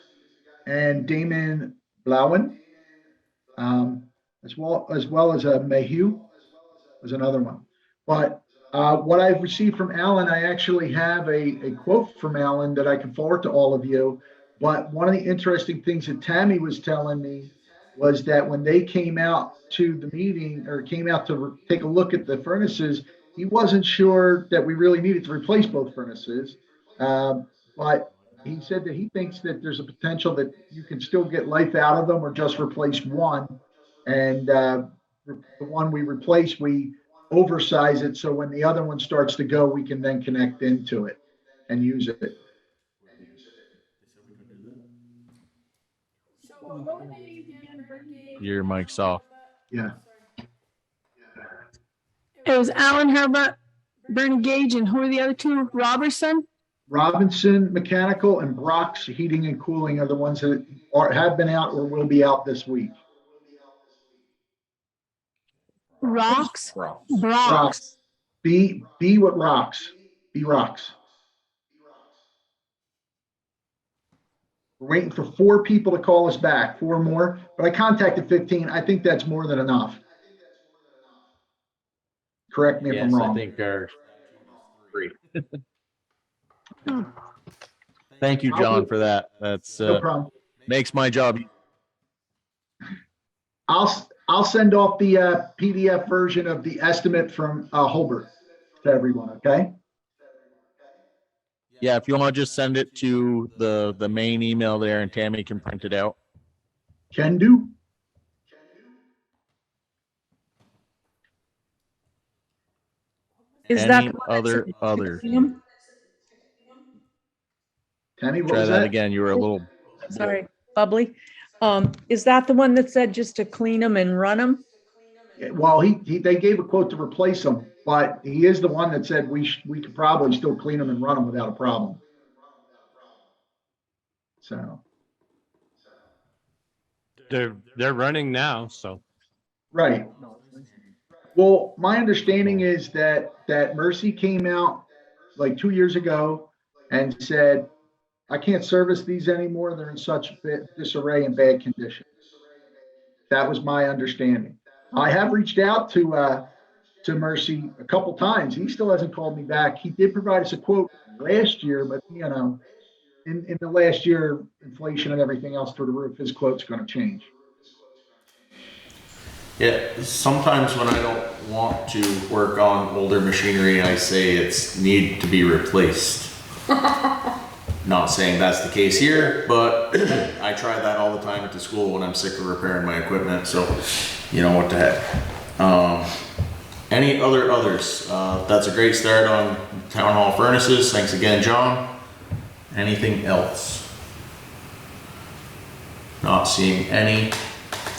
and Damon Blauen, as well as Mayhew was another one. But what I've received from Alan, I actually have a quote from Alan that I can forward to all of you. But one of the interesting things that Tammy was telling me was that when they came out to the meeting or came out to take a look at the furnaces, he wasn't sure that we really needed to replace both furnaces. But he said that he thinks that there's a potential that you can still get life out of them or just replace one. And the one we replace, we oversize it. So when the other one starts to go, we can then connect into it and use it. So what were they again, Brittany? Your mic's off. Yeah. It was Alan Herbert, Bernie Gage, and who are the other two? Robertson? Robinson Mechanical and Brock's Heating and Cooling are the ones that have been out or will be out this week. Rocks? Rocks. Brocks. B what rocks? B rocks. We're waiting for 4 people to call us back, 4 more, but I contacted 15. I think that's more than enough. Correct me if I'm wrong. I think our 3. Thank you, John, for that. That's No problem. makes my job. I'll send off the PDF version of the estimate from Holbert to everyone, okay? Yeah, if you want to just send it to the main email there and Tammy can print it out. Can do. Is that Any the one that's in other? Hingham? Tammy, what Try was that that? again. You were a little. Sorry, bubbly. Is that the one that said just to clean them and run them? Well, they gave a quote to replace them, but he is the one that said we could probably still clean them and run them without a problem. So, They're running now, so. right. Well, my understanding is that Mercy came out like 2 years ago and said, I can't service these anymore. They're in such disarray and bad condition. That was my understanding. I have reached out to Mercy a couple times. He still hasn't called me back. He did provide us a quote last year, but you know, in the last year, inflation and everything else through the roof, his quote's going to change. Yeah, sometimes when I don't want to work on older machinery, I say it's need to be replaced. Not saying that's the case here, but I try that all the time at the school when I'm sick of repairing my equipment, so you know what the heck. Any others? That's a great start on town hall furnaces. Thanks again, John. Anything else? Not seeing any.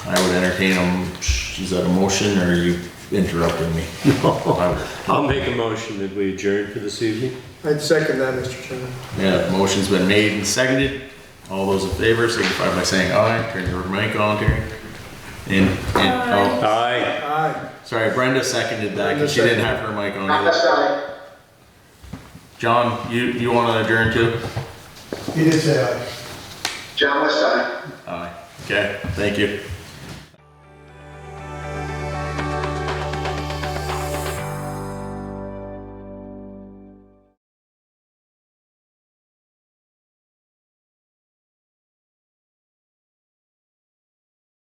I would entertain them. Is that a motion or are you interrupting me? I'll make a motion that we adjourn for this evening. I'd second that, Mr. Chairman. Yeah, the motion's been made and seconded. All those in favor signify by saying aye. Turn your mic on, Terry. Aye. Aye. Sorry, Brenda seconded that because she didn't have her mic on That's either. aye. John, you want to adjourn too? He did say aye. John West, aye. Aye. Okay, thank you.